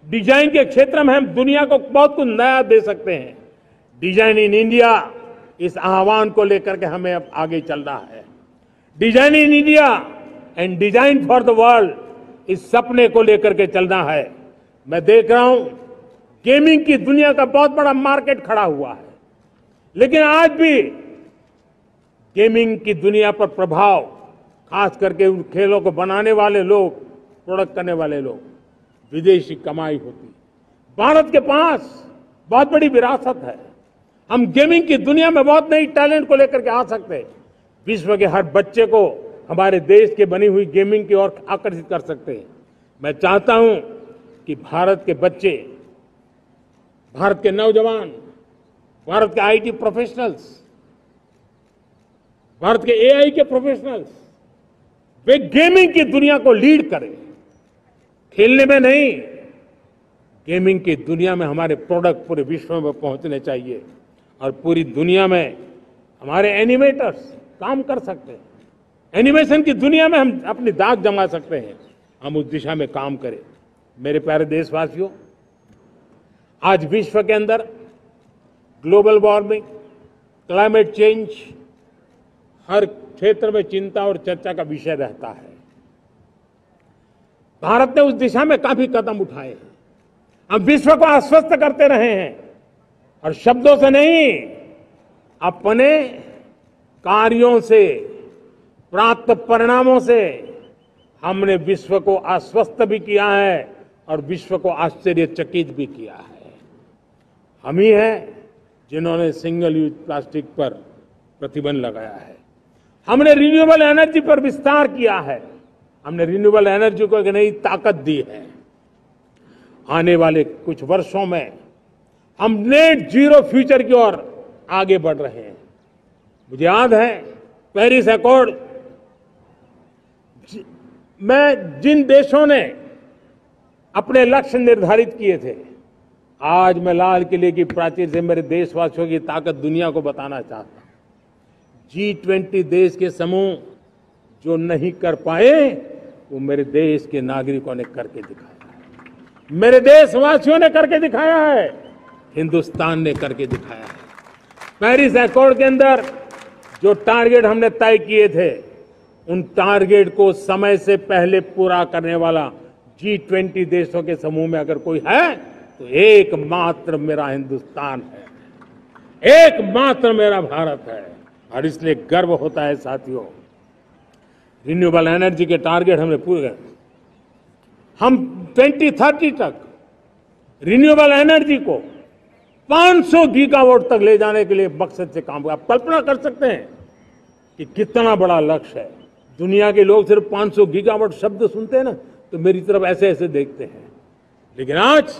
डिजाइन के क्षेत्र में हम दुनिया को बहुत कुछ नया दे सकते हैं। डिजाइन इन इंडिया, इस आह्वान को लेकर के हमें अब आगे चलना है। Design in India and design for the world, इस सपने को लेकर के चलना है। मैं देख रहा हूं गेमिंग की दुनिया का बहुत बड़ा मार्केट खड़ा हुआ है, लेकिन आज भी गेमिंग की दुनिया पर प्रभाव, खास करके उन खेलों को बनाने वाले लोग, प्रोडक्ट करने वाले लोग, विदेशी कमाई होती। भारत के पास बहुत बड़ी विरासत है, हम गेमिंग की दुनिया में बहुत नई टैलेंट को लेकर के आ सकते हैं। विश्व के हर बच्चे को हमारे देश के बनी हुई गेमिंग की ओर आकर्षित कर सकते हैं। मैं चाहता हूं कि भारत के बच्चे भारत के नौजवान, भारत के आईटी प्रोफेशनल्स, भारत के एआई के प्रोफेशनल्स, वे गेमिंग की दुनिया को लीड करें। खेलने में नहीं, गेमिंग की दुनिया में हमारे प्रोडक्ट पूरे विश्व में पहुंचने चाहिए और पूरी दुनिया में हमारे एनिमेटर्स काम कर सकते हैं। एनिमेशन की दुनिया में हम अपनी दाग जमा सकते हैं। हम उस दिशा में काम करें। मेरे प्यारे देशवासियों, आज विश्व के अंदर ग्लोबल वार्मिंग, क्लाइमेट चेंज हर क्षेत्र में चिंता और चर्चा का विषय रहता है। भारत ने उस दिशा में काफी कदम उठाए हैं। हम विश्व को आश्वस्त करते रहे हैं और शब्दों से नहीं, अपने कार्यों से, प्राप्त परिणामों से हमने विश्व को आश्वस्त भी किया है और विश्व को आश्चर्यचकित भी किया है। हम ही हैं जिन्होंने सिंगल यूज प्लास्टिक पर प्रतिबंध लगाया है। हमने रिन्यूएबल एनर्जी पर विस्तार किया है। हमने रिन्यूएबल एनर्जी को एक नई ताकत दी है। आने वाले कुछ वर्षों में हम नेट जीरो फ्यूचर की ओर आगे बढ़ रहे हैं। मुझे याद है पेरिस एकॉर्ड में जिन देशों ने अपने लक्ष्य निर्धारित किए थे, आज मैं लाल किले की प्राचीर से मेरे देशवासियों की ताकत दुनिया को बताना चाहता हूं। G20 देश के समूह जो नहीं कर पाए, वो मेरे देश के नागरिकों ने करके दिखाया है। मेरे देशवासियों ने करके दिखाया है। हिंदुस्तान ने करके दिखाया है। पेरिस एकॉर्ड के अंदर जो टारगेट हमने तय किए थे, उन टारगेट को समय से पहले पूरा करने वाला G20 देशों के समूह में अगर कोई है तो एकमात्र मेरा हिंदुस्तान है, एकमात्र मेरा भारत है। और इसलिए गर्व होता है साथियों। रिन्यूएबल एनर्जी के टारगेट हमने पूरे, हम 2030 तक रिन्यूएबल एनर्जी को 500 गीगावाट तक ले जाने के लिए मकसद से काम कर। आप कल्पना कर सकते हैं कि कितना बड़ा लक्ष्य है। दुनिया के लोग सिर्फ 500 गीगावाट शब्द सुनते हैं ना, तो मेरी तरफ ऐसे ऐसे देखते हैं। लेकिन आज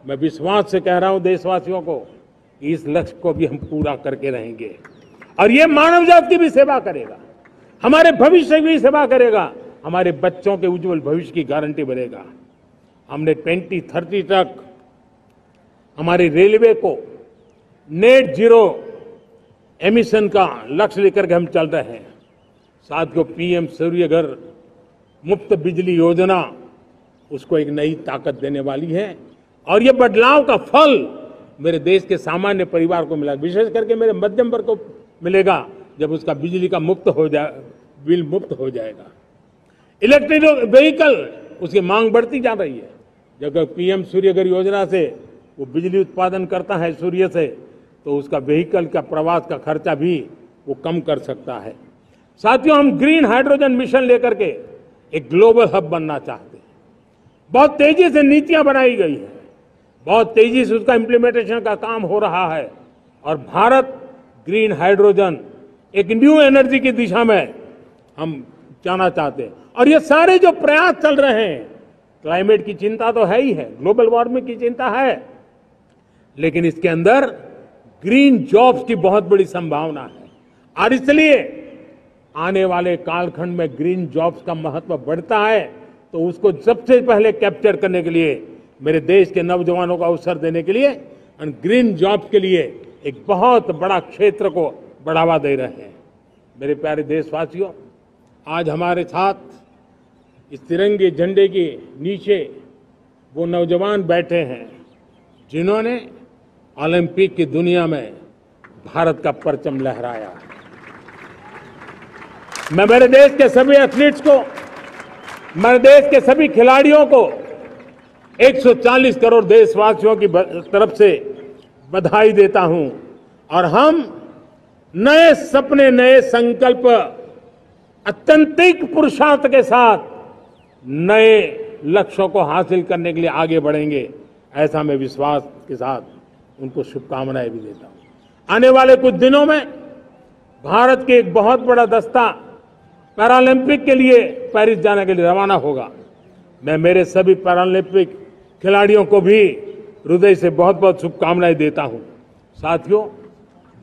मैं विश्वास से कह रहा हूं देशवासियों को कि इस लक्ष्य को भी हम पूरा करके रहेंगे और ये मानव जाति की भी सेवा करेगा, हमारे भविष्य की भी सेवा करेगा, हमारे बच्चों के उज्जवल भविष्य की गारंटी बनेगा। हमने 2030 तक हमारी रेलवे को नेट जीरो एमिशन का लक्ष्य लेकर के हम चल रहे हैं। साथियों, पीएम सूर्य घर मुफ्त बिजली योजना उसको एक नई ताकत देने वाली है और ये बदलाव का फल मेरे देश के सामान्य परिवार को मिला, विशेष करके मेरे मध्यम वर्ग को मिलेगा जब उसका बिजली का बिल मुक्त हो जाएगा। इलेक्ट्रिक व्हीकल, उसकी मांग बढ़ती जा रही है। जब पीएम सूर्य घर योजना से वो बिजली उत्पादन करता है सूर्य से, तो उसका व्हीकल का प्रवास का खर्चा भी वो कम कर सकता है। साथियों, हम ग्रीन हाइड्रोजन मिशन लेकर के एक ग्लोबल हब बनना चाहते हैं। बहुत तेजी से नीतियां बनाई गई है, बहुत तेजी से उसका इम्प्लीमेंटेशन का काम हो रहा है और भारत ग्रीन हाइड्रोजन एक न्यू एनर्जी की दिशा में हम जाना चाहते हैं। और ये सारे जो प्रयास चल रहे हैं, क्लाइमेट की चिंता तो है ही है, ग्लोबल वार्मिंग की चिंता है, लेकिन इसके अंदर ग्रीन जॉब्स की बहुत बड़ी संभावना है और इसलिए आने वाले कालखंड में ग्रीन जॉब्स का महत्व बढ़ता है। तो उसको सबसे पहले कैप्चर करने के लिए, मेरे देश के नौजवानों को अवसर देने के लिए और ग्रीन जॉब्स के लिए एक बहुत बड़ा क्षेत्र को बढ़ावा दे रहे हैं। मेरे प्यारे देशवासियों, आज हमारे साथ इस तिरंगे झंडे के नीचे वो नौजवान बैठे हैं जिन्होंने ओलंपिक की दुनिया में भारत का परचम लहराया। मैं मेरे देश के सभी एथलीट्स को, मेरे देश के सभी खिलाड़ियों को 140 करोड़ देशवासियों की तरफ से बधाई देता हूं और हम नए सपने, नए संकल्प, अत्यंतिक पुरुषार्थ के साथ नए लक्ष्यों को हासिल करने के लिए आगे बढ़ेंगे। ऐसा मैं विश्वास के साथ उनको शुभकामनाएं भी देता हूं। आने वाले कुछ दिनों में भारत के एक बहुत बड़ा दस्ता पैरालंपिक के लिए पेरिस जाने के लिए रवाना होगा। मैं मेरे सभी पैरालंपिक खिलाड़ियों को भी हृदय से बहुत बहुत शुभकामनाएं देता हूं। साथियों,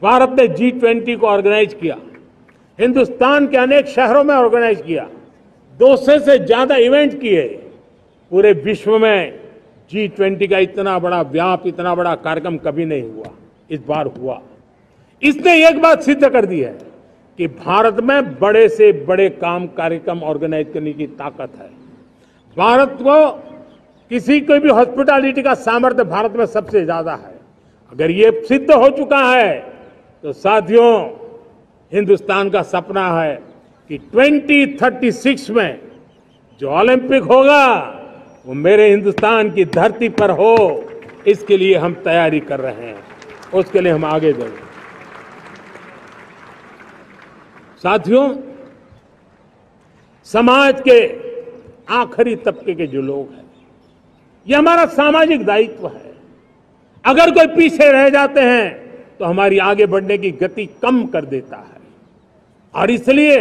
भारत ने G20 को ऑर्गेनाइज किया, हिंदुस्तान के अनेक शहरों में ऑर्गेनाइज किया, 200 से ज्यादा इवेंट किए। पूरे विश्व में G20 का इतना बड़ा व्याप, इतना बड़ा कार्यक्रम कभी नहीं हुआ, इस बार हुआ। इसने एक बात सिद्ध कर दी है कि भारत में बड़े से बड़े कार्यक्रम ऑर्गेनाइज करने की ताकत है। भारत को किसी कोई भी हॉस्पिटैलिटी का सामर्थ्य भारत में सबसे ज्यादा है। अगर ये सिद्ध हो चुका है तो साथियों, हिंदुस्तान का सपना है कि 2036 में जो ओलंपिक होगा वो मेरे हिंदुस्तान की धरती पर हो। इसके लिए हम तैयारी कर रहे हैं, उसके लिए हम आगे बढ़ेंगे। साथियों, समाज के आखिरी तबके के जो लोग हैं, ये हमारा सामाजिक दायित्व है। अगर कोई पीछे रह जाते हैं तो हमारी आगे बढ़ने की गति कम कर देता है, और इसलिए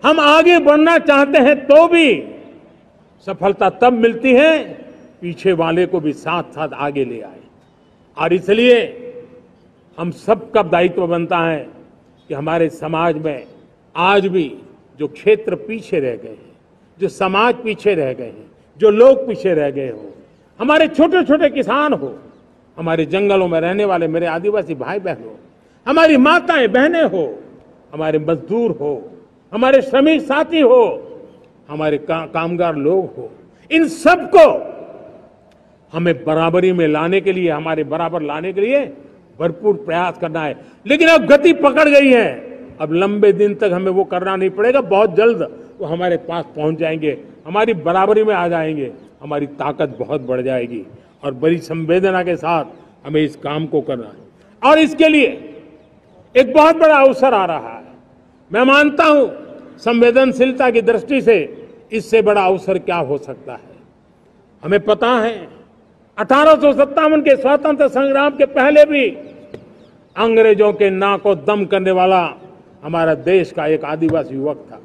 हम आगे बढ़ना चाहते हैं तो भी सफलता तब मिलती है पीछे वाले को भी साथ साथ आगे ले आए। और इसलिए हम सबका दायित्व बनता है कि हमारे समाज में आज भी जो क्षेत्र पीछे रह गए हैं, जो समाज पीछे रह गए हैं, जो लोग पीछे रह गए हो, हमारे छोटे छोटे किसान हो, हमारे जंगलों में रहने वाले मेरे आदिवासी भाई बहन हो, हमारी माताएं बहनें हो, हमारे मजदूर हो, हमारे श्रमिक साथी हो, हमारे कामगार लोग हो, इन सबको हमें बराबरी में लाने के लिए, हमारे बराबर लाने के लिए भरपूर प्रयास करना है। लेकिन अब गति पकड़ गई है, अब लंबे दिन तक हमें वो करना नहीं पड़ेगा, बहुत जल्द वो हमारे पास पहुंच जाएंगे, हमारी बराबरी में आ जाएंगे, हमारी ताकत बहुत बढ़ जाएगी, और बड़ी संवेदना के साथ हमें इस काम को करना है। और इसके लिए एक बहुत बड़ा अवसर आ रहा है। मैं मानता हूं संवेदनशीलता की दृष्टि से इससे बड़ा अवसर क्या हो सकता है। हमें पता है 1857 के स्वतंत्रता संग्राम के पहले भी अंग्रेजों के नाक को दम करने वाला हमारा देश का एक आदिवासी युवक था।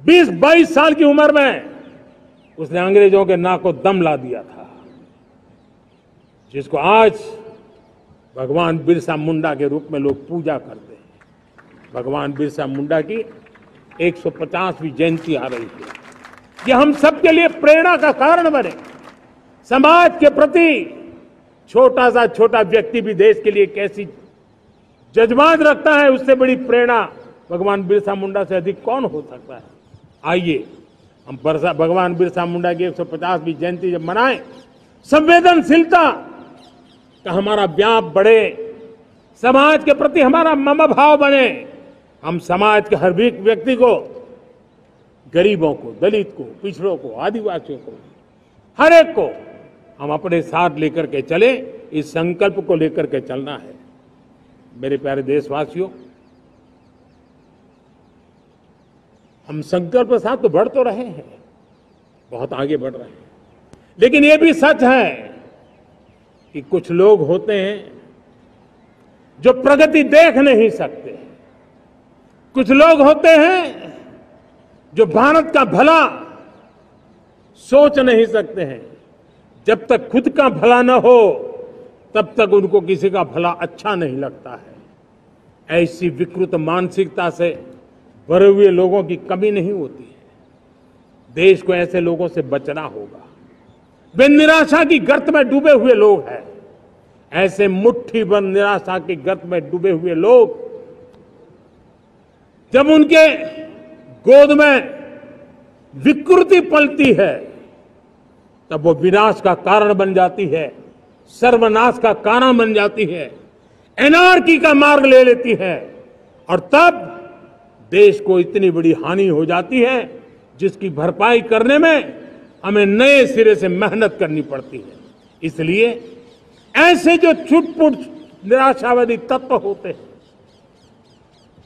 20-22 साल की उम्र में उसने अंग्रेजों के नाक को दम ला दिया था, जिसको आज भगवान बिरसा मुंडा के रूप में लोग पूजा करते हैं। भगवान बिरसा मुंडा की 150वीं जयंती आ रही है। ये हम सबके लिए प्रेरणा का कारण बने। समाज के प्रति छोटा व्यक्ति भी देश के लिए कैसी जज्बात रखता है, उससे बड़ी प्रेरणा भगवान बिरसा मुंडा से अधिक कौन हो सकता है। आइए हम भगवान बिरसा मुंडा की 150वीं जयंती जब मनाएं, संवेदनशीलता का हमारा व्याप बढ़े, समाज के प्रति हमारा ममभाव बने। हम समाज के हर व्यक्ति को, गरीबों को, दलित को, पिछड़ों को, आदिवासियों को, हर एक को हम अपने साथ लेकर के चले। इस संकल्प को लेकर के चलना है। मेरे प्यारे देशवासियों, हम संकल्प के साथ तो बढ़ तो रहे हैं, बहुत आगे बढ़ रहे हैं, लेकिन ये भी सच है कि कुछ लोग होते हैं जो प्रगति देख नहीं सकते। कुछ लोग होते हैं जो भारत का भला सोच नहीं सकते हैं। जब तक खुद का भला न हो तब तक उनको किसी का भला अच्छा नहीं लगता है। ऐसी विकृत मानसिकता से भरे हुए लोगों की कमी नहीं होती है। देश को ऐसे लोगों से बचना होगा। वे निराशा की गर्त में डूबे हुए लोग हैं। ऐसे मुट्ठी भर निराशा की गर्त में डूबे हुए लोग, जब उनके गोद में विकृति पलती है तब वो विनाश का कारण बन जाती है, सर्वनाश का कारण बन जाती है, एनार्की का मार्ग ले लेती है, और तब देश को इतनी बड़ी हानि हो जाती है जिसकी भरपाई करने में हमें नए सिरे से मेहनत करनी पड़ती है। इसलिए ऐसे जो छुटपुट निराशावादी तत्व होते हैं,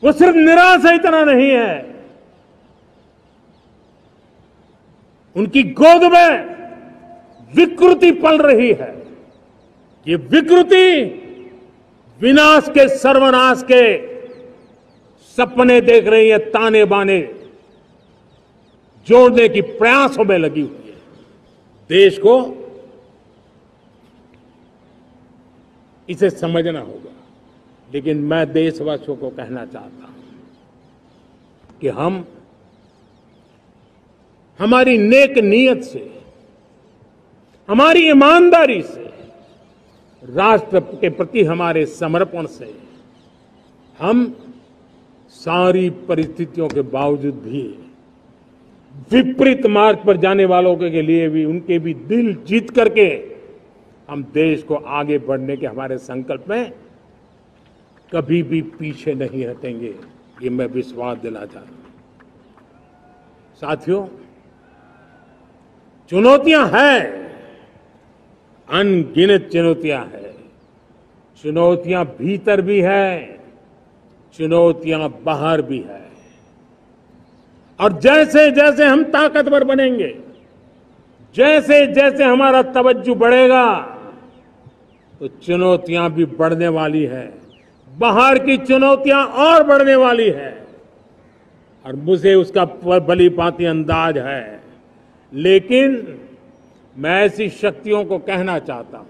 वो सिर्फ निराशा इतना नहीं है, उनकी गोद में विकृति पल रही है। ये विकृति विनाश के, सर्वनाश के सपने देख रही है, ताने बाने जोड़ने की प्रयासों में लगी हुई है। देश को इसे समझना होगा। लेकिन मैं देशवासियों को कहना चाहता हूं कि हम हमारी नेक नीयत से, हमारी ईमानदारी से, राष्ट्र के प्रति हमारे समर्पण से हम सारी परिस्थितियों के बावजूद भी विपरीत मार्ग पर जाने वालों के लिए भी उनके भी दिल जीत करके हम देश को आगे बढ़ने के हमारे संकल्प में कभी भी पीछे नहीं हटेंगे, ये मैं विश्वास दिला चाहता हूं। साथियों, चुनौतियां हैं, अनगिनत चुनौतियां हैं। चुनौतियां भीतर भी है, चुनौतियां बाहर भी है। और जैसे जैसे हम ताकतवर बनेंगे, जैसे जैसे हमारा तवज्जो बढ़ेगा, तो चुनौतियां भी बढ़ने वाली है, बाहर की चुनौतियां और बढ़ने वाली है। और मुझे उसका भली भांति अंदाज है। लेकिन मैं ऐसी शक्तियों को कहना चाहता हूं,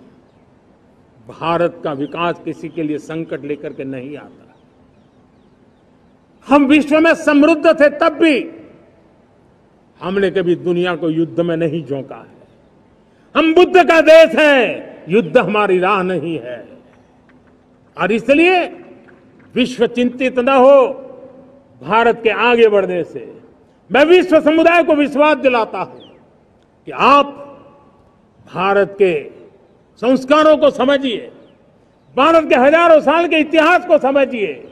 भारत का विकास किसी के लिए संकट लेकर के नहीं आता। हम विश्व में समृद्ध थे, तब भी हमने कभी दुनिया को युद्ध में नहीं झोंका है। हम बुद्ध का देश है, युद्ध हमारी राह नहीं है। और इसलिए विश्व चिंतित न हो भारत के आगे बढ़ने से। मैं विश्व समुदाय को विश्वास दिलाता हूं कि आप भारत के संस्कारों को समझिए, भारत के हजारों साल के इतिहास को समझिए।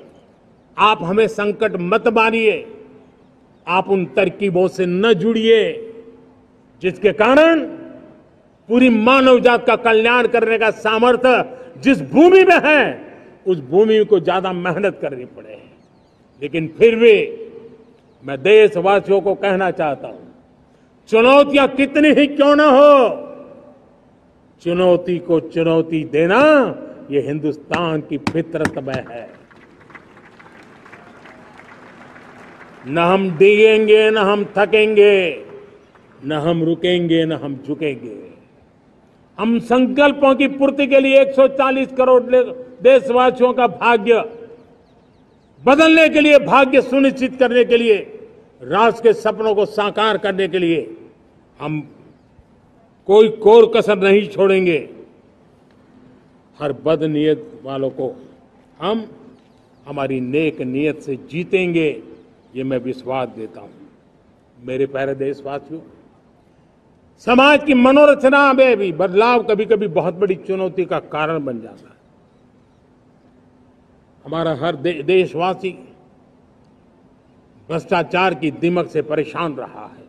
आप हमें संकट मत मानिए, आप उन तरकीबों से न जुड़िए जिसके कारण पूरी मानव जात का कल्याण करने का सामर्थ्य जिस भूमि में है, उस भूमि को ज्यादा मेहनत करनी पड़े। लेकिन फिर भी मैं देशवासियों को कहना चाहता हूं, चुनौतियां कितनी ही क्यों ना हो, चुनौती को चुनौती देना ये हिंदुस्तान की फितरत में है। न हम डिगेंगे, न हम थकेंगे, न हम रुकेंगे, न हम झुकेंगे। हम संकल्पों की पूर्ति के लिए 140 करोड़ देशवासियों का भाग्य बदलने के लिए, भाग्य सुनिश्चित करने के लिए, राष्ट्र के सपनों को साकार करने के लिए हम कोई कोर कसर नहीं छोड़ेंगे। हर बदनीयत वालों को हम हमारी नेक नीयत से जीतेंगे, ये मैं विश्वास देता हूं। मेरे प्यारे देशवासियों, समाज की मनोरचना में भी बदलाव कभी कभी बहुत बड़ी चुनौती का कारण बन जाता है। हमारा हर देशवासी भ्रष्टाचार की दिमक से परेशान रहा है।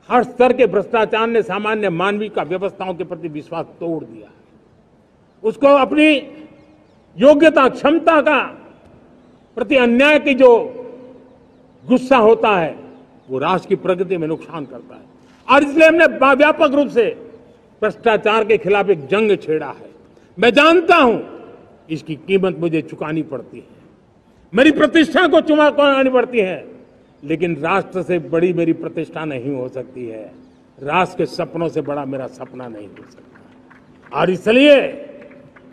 हर स्तर के भ्रष्टाचार ने सामान्य मानवीय का व्यवस्थाओं के प्रति विश्वास तोड़ दिया है। उसको अपनी योग्यता, क्षमता का प्रति अन्याय की जो गुस्सा होता है, वो राष्ट्र की प्रगति में नुकसान करता है। और इसलिए हमने व्यापक रूप से भ्रष्टाचार के खिलाफ एक जंग छेड़ा है। मैं जानता हूं इसकी कीमत मुझे चुकानी पड़ती है, मेरी प्रतिष्ठा को चुकानी पड़ती है, लेकिन राष्ट्र से बड़ी मेरी प्रतिष्ठा नहीं हो सकती है, राष्ट्र के सपनों से बड़ा मेरा सपना नहीं हो सकता। और इसलिए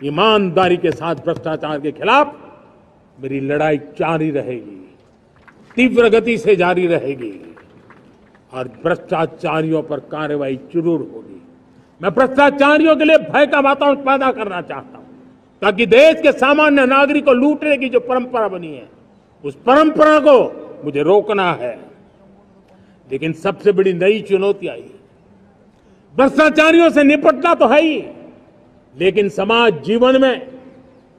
ईमानदारी के साथ भ्रष्टाचार के खिलाफ मेरी लड़ाई जारी रहेगी, तीव्र गति से जारी रहेगी और भ्रष्टाचारियों पर कार्रवाई जरूर होगी। मैं भ्रष्टाचारियों के लिए भय का वातावरण पैदा करना चाहता हूं, ताकि देश के सामान्य नागरिक को लूटने की जो परंपरा बनी है, उस परंपरा को मुझे रोकना है। लेकिन सबसे बड़ी नई चुनौती आई, भ्रष्टाचारियों से निपटना तो है ही, लेकिन समाज जीवन में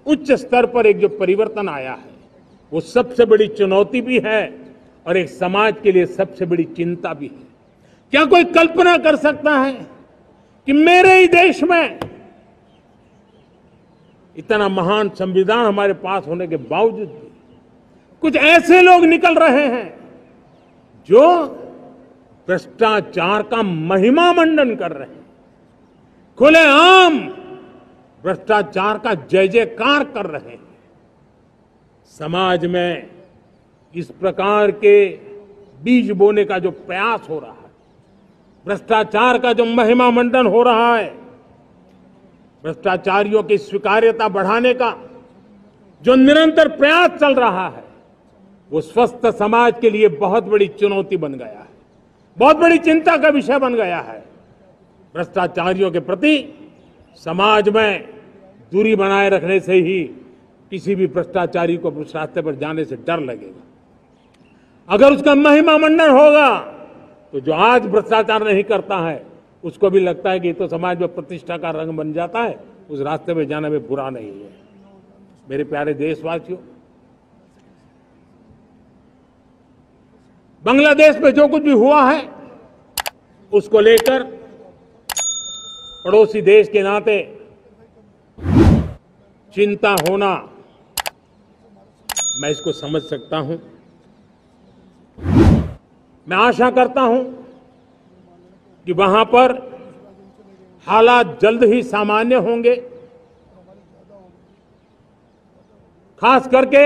उच्च स्तर पर एक जो परिवर्तन आया है, वो सबसे बड़ी चुनौती भी है और एक समाज के लिए सबसे बड़ी चिंता भी है। क्या कोई कल्पना कर सकता है कि मेरे ही देश में इतना महान संविधान हमारे पास होने के बावजूद भी कुछ ऐसे लोग निकल रहे हैं जो भ्रष्टाचार का महिमा मंडन कर रहे हैं, खुलेआम भ्रष्टाचार का जय जयकार कर रहे हैं। समाज में इस प्रकार के बीज बोने का जो प्रयास हो रहा है, भ्रष्टाचार का जो महिमा मंडन हो रहा है, भ्रष्टाचारियों की स्वीकार्यता बढ़ाने का जो निरंतर प्रयास चल रहा है, वो स्वस्थ समाज के लिए बहुत बड़ी चुनौती बन गया है, बहुत बड़ी चिंता का विषय बन गया है। भ्रष्टाचारियों के प्रति समाज में दूरी बनाए रखने से ही किसी भी भ्रष्टाचारी को उस रास्ते पर जाने से डर लगेगा। अगर उसका महिमा मंडन होगा तो जो आज भ्रष्टाचार नहीं करता है उसको भी लगता है कि ये तो समाज में प्रतिष्ठा का रंग बन जाता है, उस रास्ते में जाने में बुरा नहीं है। मेरे प्यारे देशवासियों, बांग्लादेश में जो कुछ भी हुआ है उसको लेकर पड़ोसी देश के नाते चिंता होना, मैं इसको समझ सकता हूं। मैं आशा करता हूं कि वहां पर हालात जल्द ही सामान्य होंगे। खास करके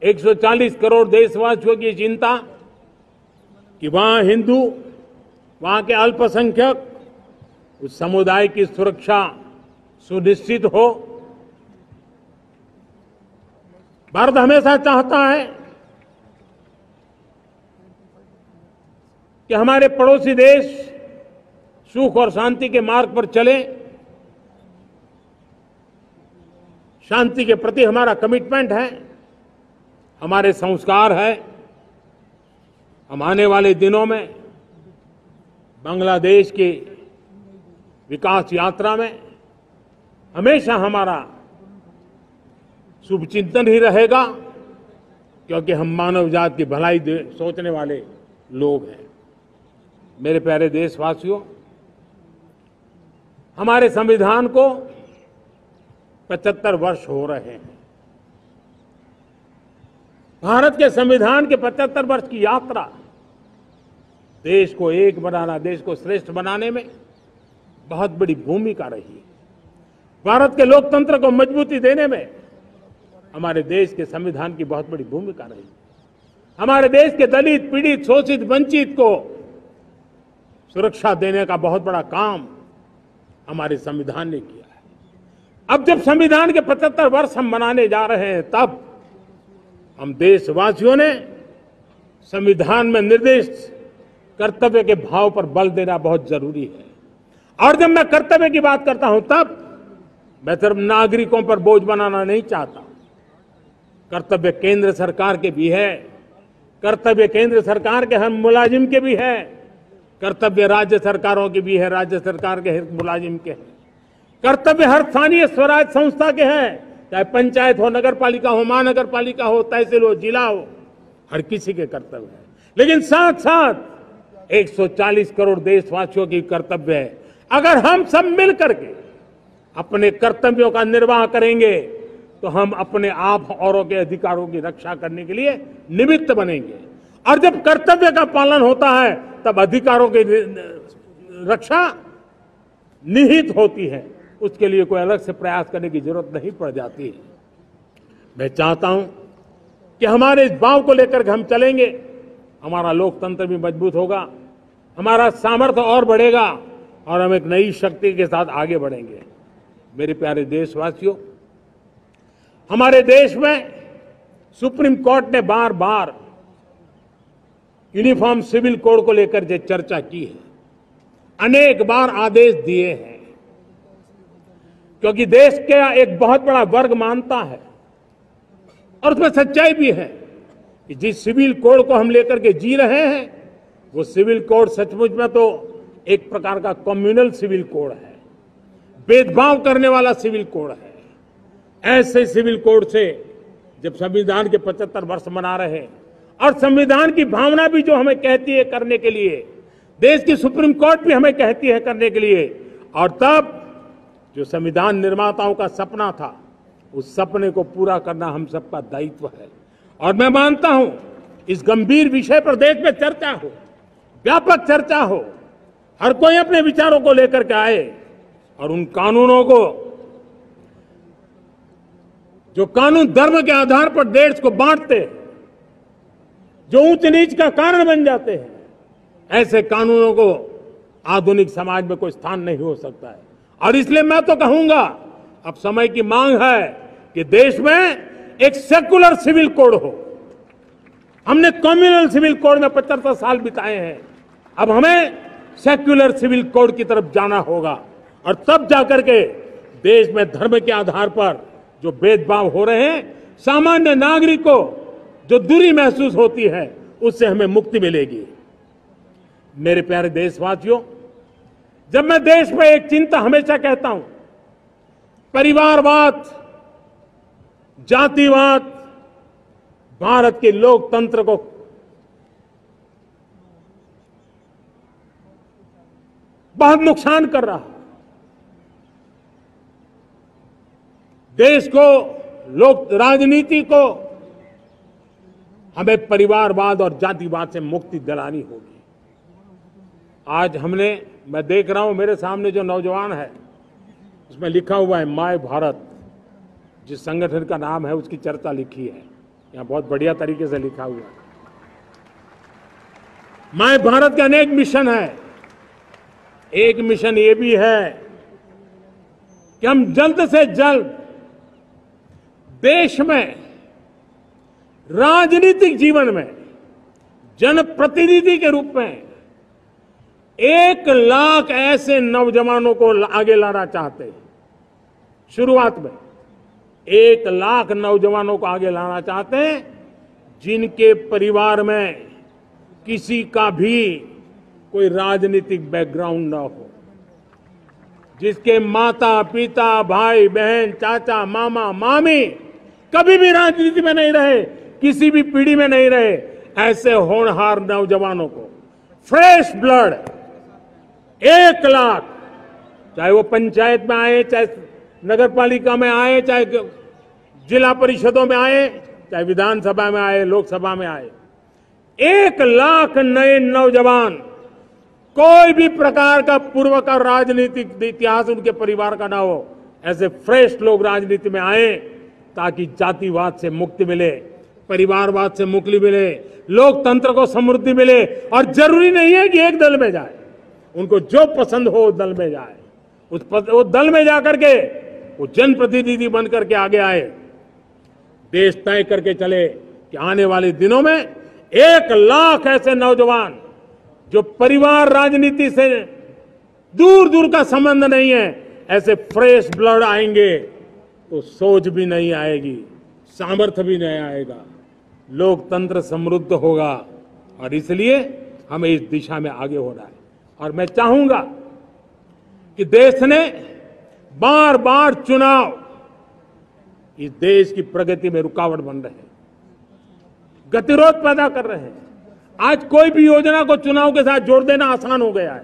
140 करोड़ देशवासियों की चिंता कि वहां हिंदू, वहां के अल्पसंख्यक, उस समुदाय की सुरक्षा सुनिश्चित हो। भारत हमेशा चाहता है कि हमारे पड़ोसी देश सुख और शांति के मार्ग पर चले। शांति के प्रति हमारा कमिटमेंट है, हमारे संस्कार है। हम आने वाले दिनों में बांग्लादेश की विकास यात्रा में हमेशा हमारा शुभचिंतन ही रहेगा, क्योंकि हम मानव जात की भलाई सोचने वाले लोग हैं। मेरे प्यारे देशवासियों, हमारे संविधान को 75 वर्ष हो रहे हैं। भारत के संविधान के 75 वर्ष की यात्रा देश को एक बनाना, देश को श्रेष्ठ बनाने में बहुत बड़ी भूमिका रही है। भारत के लोकतंत्र को मजबूती देने में हमारे देश के संविधान की बहुत बड़ी भूमिका रही। हमारे देश के दलित, पीड़ित, शोषित, वंचित को सुरक्षा देने का बहुत बड़ा काम हमारे संविधान ने किया है। अब जब संविधान के 75 वर्ष हम मनाने जा रहे हैं, तब हम देशवासियों ने संविधान में निर्दिष्ट कर्तव्य के भाव पर बल देना बहुत जरूरी है। और जब मैं कर्तव्य की बात करता हूं, तब मैं सिर्फ नागरिकों पर बोझ बनाना नहीं चाहता। कर्तव्य केंद्र सरकार के भी है, कर्तव्य केंद्र सरकार के हर मुलाजिम के भी है, कर्तव्य राज्य सरकारों के भी है, राज्य सरकार के हर मुलाजिम के है, कर्तव्य हर स्थानीय स्वराज संस्था के हैं, चाहे पंचायत हो, नगर पालिका हो, महानगर पालिका हो, तहसील हो, जिला हो, हर किसी के कर्तव्य है। लेकिन साथ साथ 140 करोड़ देशवासियों की कर्तव्य है। अगर हम सब मिल करके अपने कर्तव्यों का निर्वाह करेंगे तो हम अपने आप औरों के अधिकारों की रक्षा करने के लिए निमित्त बनेंगे। और जब कर्तव्य का पालन होता है तब अधिकारों की रक्षा निहित होती है, उसके लिए कोई अलग से प्रयास करने की जरूरत नहीं पड़ जाती है। मैं चाहता हूं कि हमारे इस भाव को लेकर के हम चलेंगे, हमारा लोकतंत्र भी मजबूत होगा, हमारा सामर्थ्य और बढ़ेगा और हम एक नई शक्ति के साथ आगे बढ़ेंगे। मेरे प्यारे देशवासियों, हमारे देश में सुप्रीम कोर्ट ने बार बार यूनिफॉर्म सिविल कोड को लेकर जो चर्चा की है, अनेक बार आदेश दिए हैं, क्योंकि देश का एक बहुत बड़ा वर्ग मानता है और उसमें सच्चाई भी है कि जिस सिविल कोड को हम लेकर के जी रहे हैं, वो सिविल कोड सचमुच में तो एक प्रकार का कम्युनल सिविल कोड है, भेदभाव करने वाला सिविल कोड है। ऐसे सिविल कोड से जब संविधान के 75 वर्ष मना रहे हैं और संविधान की भावना भी जो हमें कहती है करने के लिए, देश की सुप्रीम कोर्ट भी हमें कहती है करने के लिए, और तब जो संविधान निर्माताओं का सपना था, उस सपने को पूरा करना हम सबका दायित्व है। और मैं मानता हूं इस गंभीर विषय पर देश में चर्चा हो, व्यापक चर्चा हो, हर कोई अपने विचारों को लेकर के आए और उन कानूनों को, जो कानून धर्म के आधार पर देश को बांटते, जो ऊंच नीच का कारण बन जाते हैं, ऐसे कानूनों को आधुनिक समाज में कोई स्थान नहीं हो सकता है। और इसलिए मैं तो कहूंगा अब समय की मांग है कि देश में एक सेकुलर सिविल कोड हो। हमने कम्युनल सिविल कोड में 75 साल बिताए हैं, अब हमें सेक्युलर सिविल कोड की तरफ जाना होगा और तब जाकर के देश में धर्म के आधार पर जो भेदभाव हो रहे हैं, सामान्य नागरिक को जो दूरी महसूस होती है, उससे हमें मुक्ति मिलेगी। मेरे प्यारे देशवासियों, जब मैं देश में एक चिंता हमेशा कहता हूं, परिवारवाद, जातिवाद भारत के लोकतंत्र को बहुत नुकसान कर रहा है। देश को, लोक राजनीति को हमें परिवारवाद और जातिवाद से मुक्ति दिलानी होगी। आज मैं देख रहा हूं मेरे सामने जो नौजवान है, उसमें लिखा हुआ है माय भारत, जिस संगठन का नाम है उसकी चर्चा लिखी है, यहां बहुत बढ़िया तरीके से लिखा हुआ है। माय भारत के अनेक मिशन है। एक मिशन ये भी है कि हम जल्द से जल्द देश में राजनीतिक जीवन में जनप्रतिनिधि के रूप में 1 लाख ऐसे नौजवानों को आगे लाना चाहते हैं। शुरुआत में 1 लाख नौजवानों को आगे लाना चाहते हैं, जिनके परिवार में किसी का भी कोई राजनीतिक बैकग्राउंड न हो, जिसके माता पिता भाई बहन चाचा मामा मामी कभी भी राजनीति में नहीं रहे, किसी भी पीढ़ी में नहीं रहे, ऐसे होनहार नौजवानों को फ्रेश ब्लड 1 लाख, चाहे वो पंचायत में आए, चाहे नगर पालिका में आए, चाहे जिला परिषदों में आए, चाहे विधानसभा में आए, लोकसभा में आए, 1 लाख नए नौजवान, कोई भी प्रकार का पूर्व का राजनीतिक इतिहास उनके परिवार का ना हो, ऐसे फ्रेश लोग राजनीति में आए ताकि जातिवाद से मुक्ति मिले, परिवारवाद से मुक्ति मिले, लोकतंत्र को समृद्धि मिले। और जरूरी नहीं है कि एक दल में जाए, उनको जो पसंद हो उस दल में जाए, उस दल में जाकर के वो जनप्रतिनिधि बन करके आगे आए। देश तय करके चले कि आने वाले दिनों में 1 लाख ऐसे नौजवान जो परिवार राजनीति से दूर दूर का संबंध नहीं है, ऐसे फ्रेश ब्लड आएंगे तो सोच भी नहीं आएगी, सामर्थ्य भी नहीं आएगा, लोकतंत्र समृद्ध होगा। और इसलिए हमें इस दिशा में आगे होना है। और मैं चाहूंगा कि देश ने बार बार चुनाव इस देश की प्रगति में रुकावट बन रहे हैं, गतिरोध पैदा कर रहे हैं। आज कोई भी योजना को चुनाव के साथ जोड़ देना आसान हो गया है,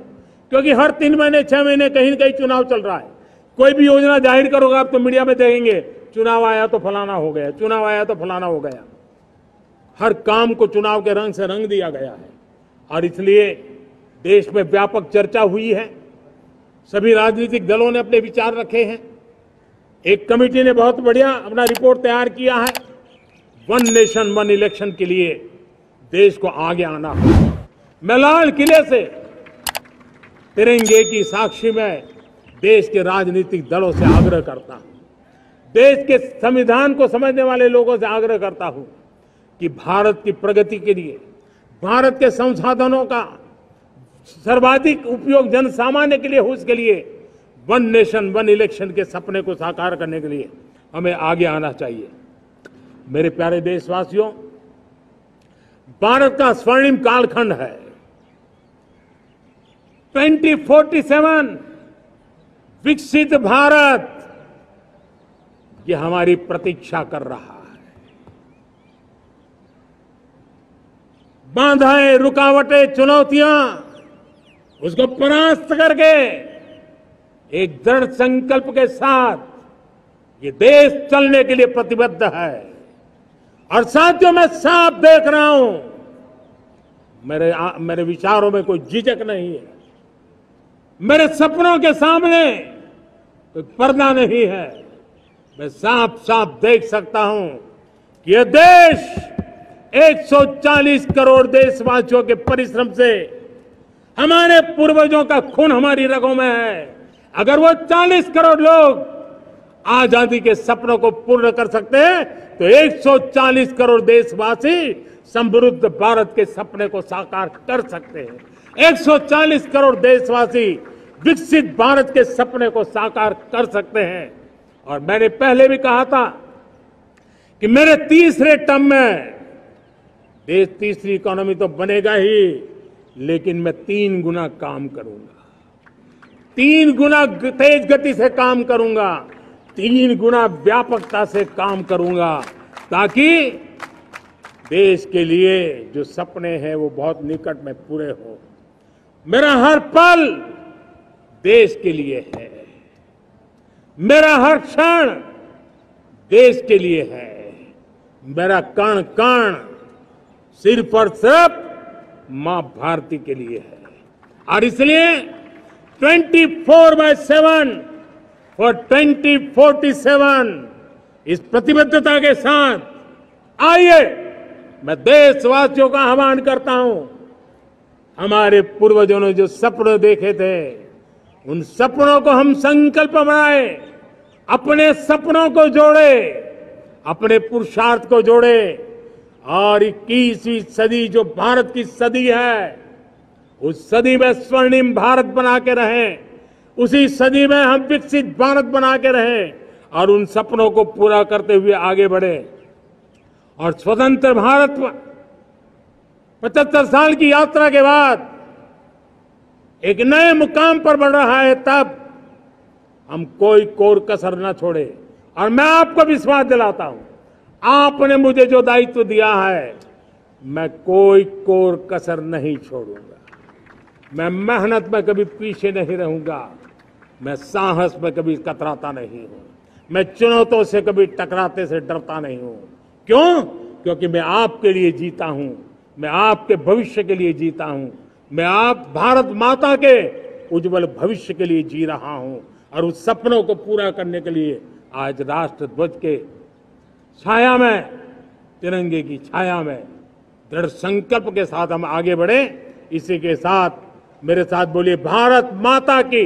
क्योंकि हर 3 महीने 6 महीने कहीं न कहीं चुनाव चल रहा है। कोई भी योजना जाहिर करोगे आप तो मीडिया में देखेंगे, चुनाव आया तो फलाना हो गया, चुनाव आया तो फलाना हो गया। हर काम को चुनाव के रंग से रंग दिया गया है। और इसलिए देश में व्यापक चर्चा हुई है, सभी राजनीतिक दलों ने अपने विचार रखे हैं। एक कमेटी ने बहुत बढ़िया अपना रिपोर्ट तैयार किया है। 1 नेशन 1 इलेक्शन के लिए देश को आगे आना होगा। मैं लाल किले से तिरंगे की साक्षी में देश के राजनीतिक दलों से आग्रह करता हूं, देश के संविधान को समझने वाले लोगों से आग्रह करता हूं कि भारत की प्रगति के लिए, भारत के संसाधनों का सर्वाधिक उपयोग जन सामान्य के लिए हो, उसके लिए 1 नेशन 1 इलेक्शन के सपने को साकार करने के लिए हमें आगे आना चाहिए। मेरे प्यारे देशवासियों, भारत का स्वर्णिम कालखंड है। 2047 विकसित भारत, ये हमारी प्रतीक्षा कर रहा है। बाधाएं, रुकावटें, चुनौतियां, उसको परास्त करके एक दृढ़ संकल्प के साथ ये देश चलने के लिए प्रतिबद्ध है। और साथियों, मैं साफ देख रहा हूं, मेरे विचारों में कोई झिझक नहीं है, मेरे सपनों के सामने कोई पर्दा नहीं है। मैं साफ साफ देख सकता हूं कि यह देश 140 करोड़ देशवासियों के परिश्रम से, हमारे पूर्वजों का खून हमारी रगों में है, अगर वो 40 करोड़ लोग आजादी के सपनों को पूर्ण कर सकते हैं तो 140 करोड़ देशवासी समृद्ध भारत के सपने को साकार कर सकते हैं। 140 करोड़ देशवासी विकसित भारत के सपने को साकार कर सकते हैं। और मैंने पहले भी कहा था कि मेरे तीसरे टर्म में देश तीसरी इकोनॉमी तो बनेगा ही, लेकिन मैं 3 गुना काम करूंगा, 3 गुना तेज गति से काम करूंगा, 3 गुना व्यापकता से काम करूंगा, ताकि देश के लिए जो सपने हैं वो बहुत निकट में पूरे हो। मेरा हर पल देश के लिए है, मेरा हर क्षण देश के लिए है, मेरा कण कण सिर्फ और सिर्फ मां भारती के लिए है। और इसलिए 24/7 और 2047 इस प्रतिबद्धता के साथ आइए मैं देशवासियों का आह्वान करता हूं। हमारे पूर्वजों ने जो सपने देखे थे उन सपनों को हम संकल्प बनाए, अपने सपनों को जोड़े, अपने पुरुषार्थ को जोड़े और 21वीं सदी जो भारत की सदी है उस सदी में स्वर्णिम भारत बना के रहें, उसी सदी में हम विकसित भारत बना के रहें और उन सपनों को पूरा करते हुए आगे बढ़े। और स्वतंत्र भारत 75 साल की यात्रा के बाद एक नए मुकाम पर बढ़ रहा है, तब हम कोई कोर कसर न छोड़े। और मैं आपको विश्वास दिलाता हूं, आपने मुझे जो दायित्व दिया है मैं कोई कोर कसर नहीं छोड़ूंगा। मैं मेहनत में कभी पीछे नहीं रहूंगा, मैं साहस में कभी कतराता नहीं हूं, मैं चुनौतियों से कभी टकराते से डरता नहीं हूं। क्यों? क्योंकि मैं आपके लिए जीता हूं, मैं आपके भविष्य के लिए जीता हूं, मैं आप भारत माता के उज्जवल भविष्य के लिए जी रहा हूं। और उस सपनों को पूरा करने के लिए आज राष्ट्र ध्वज के छाया में, तिरंगे की छाया में दृढ़ संकल्प के साथ हम आगे बढ़े। इसी के साथ मेरे साथ बोलिए, भारत माता की,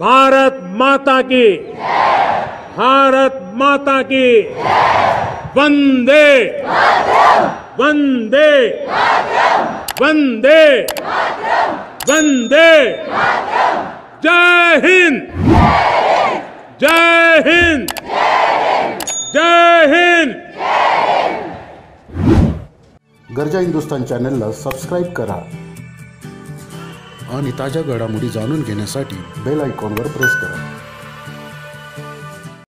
भारत माता की, भारत माता की, वंदे वंदे वंदे वंदे। जय हिंद, जय हिंद, जय हिंद। गरजा हिंदुस्तान चॅनलला सबस्क्राईब करा आणि ताज्या घडामोडी जाणून घेण्यासाठी बेल आयकॉनवर प्रेस करा.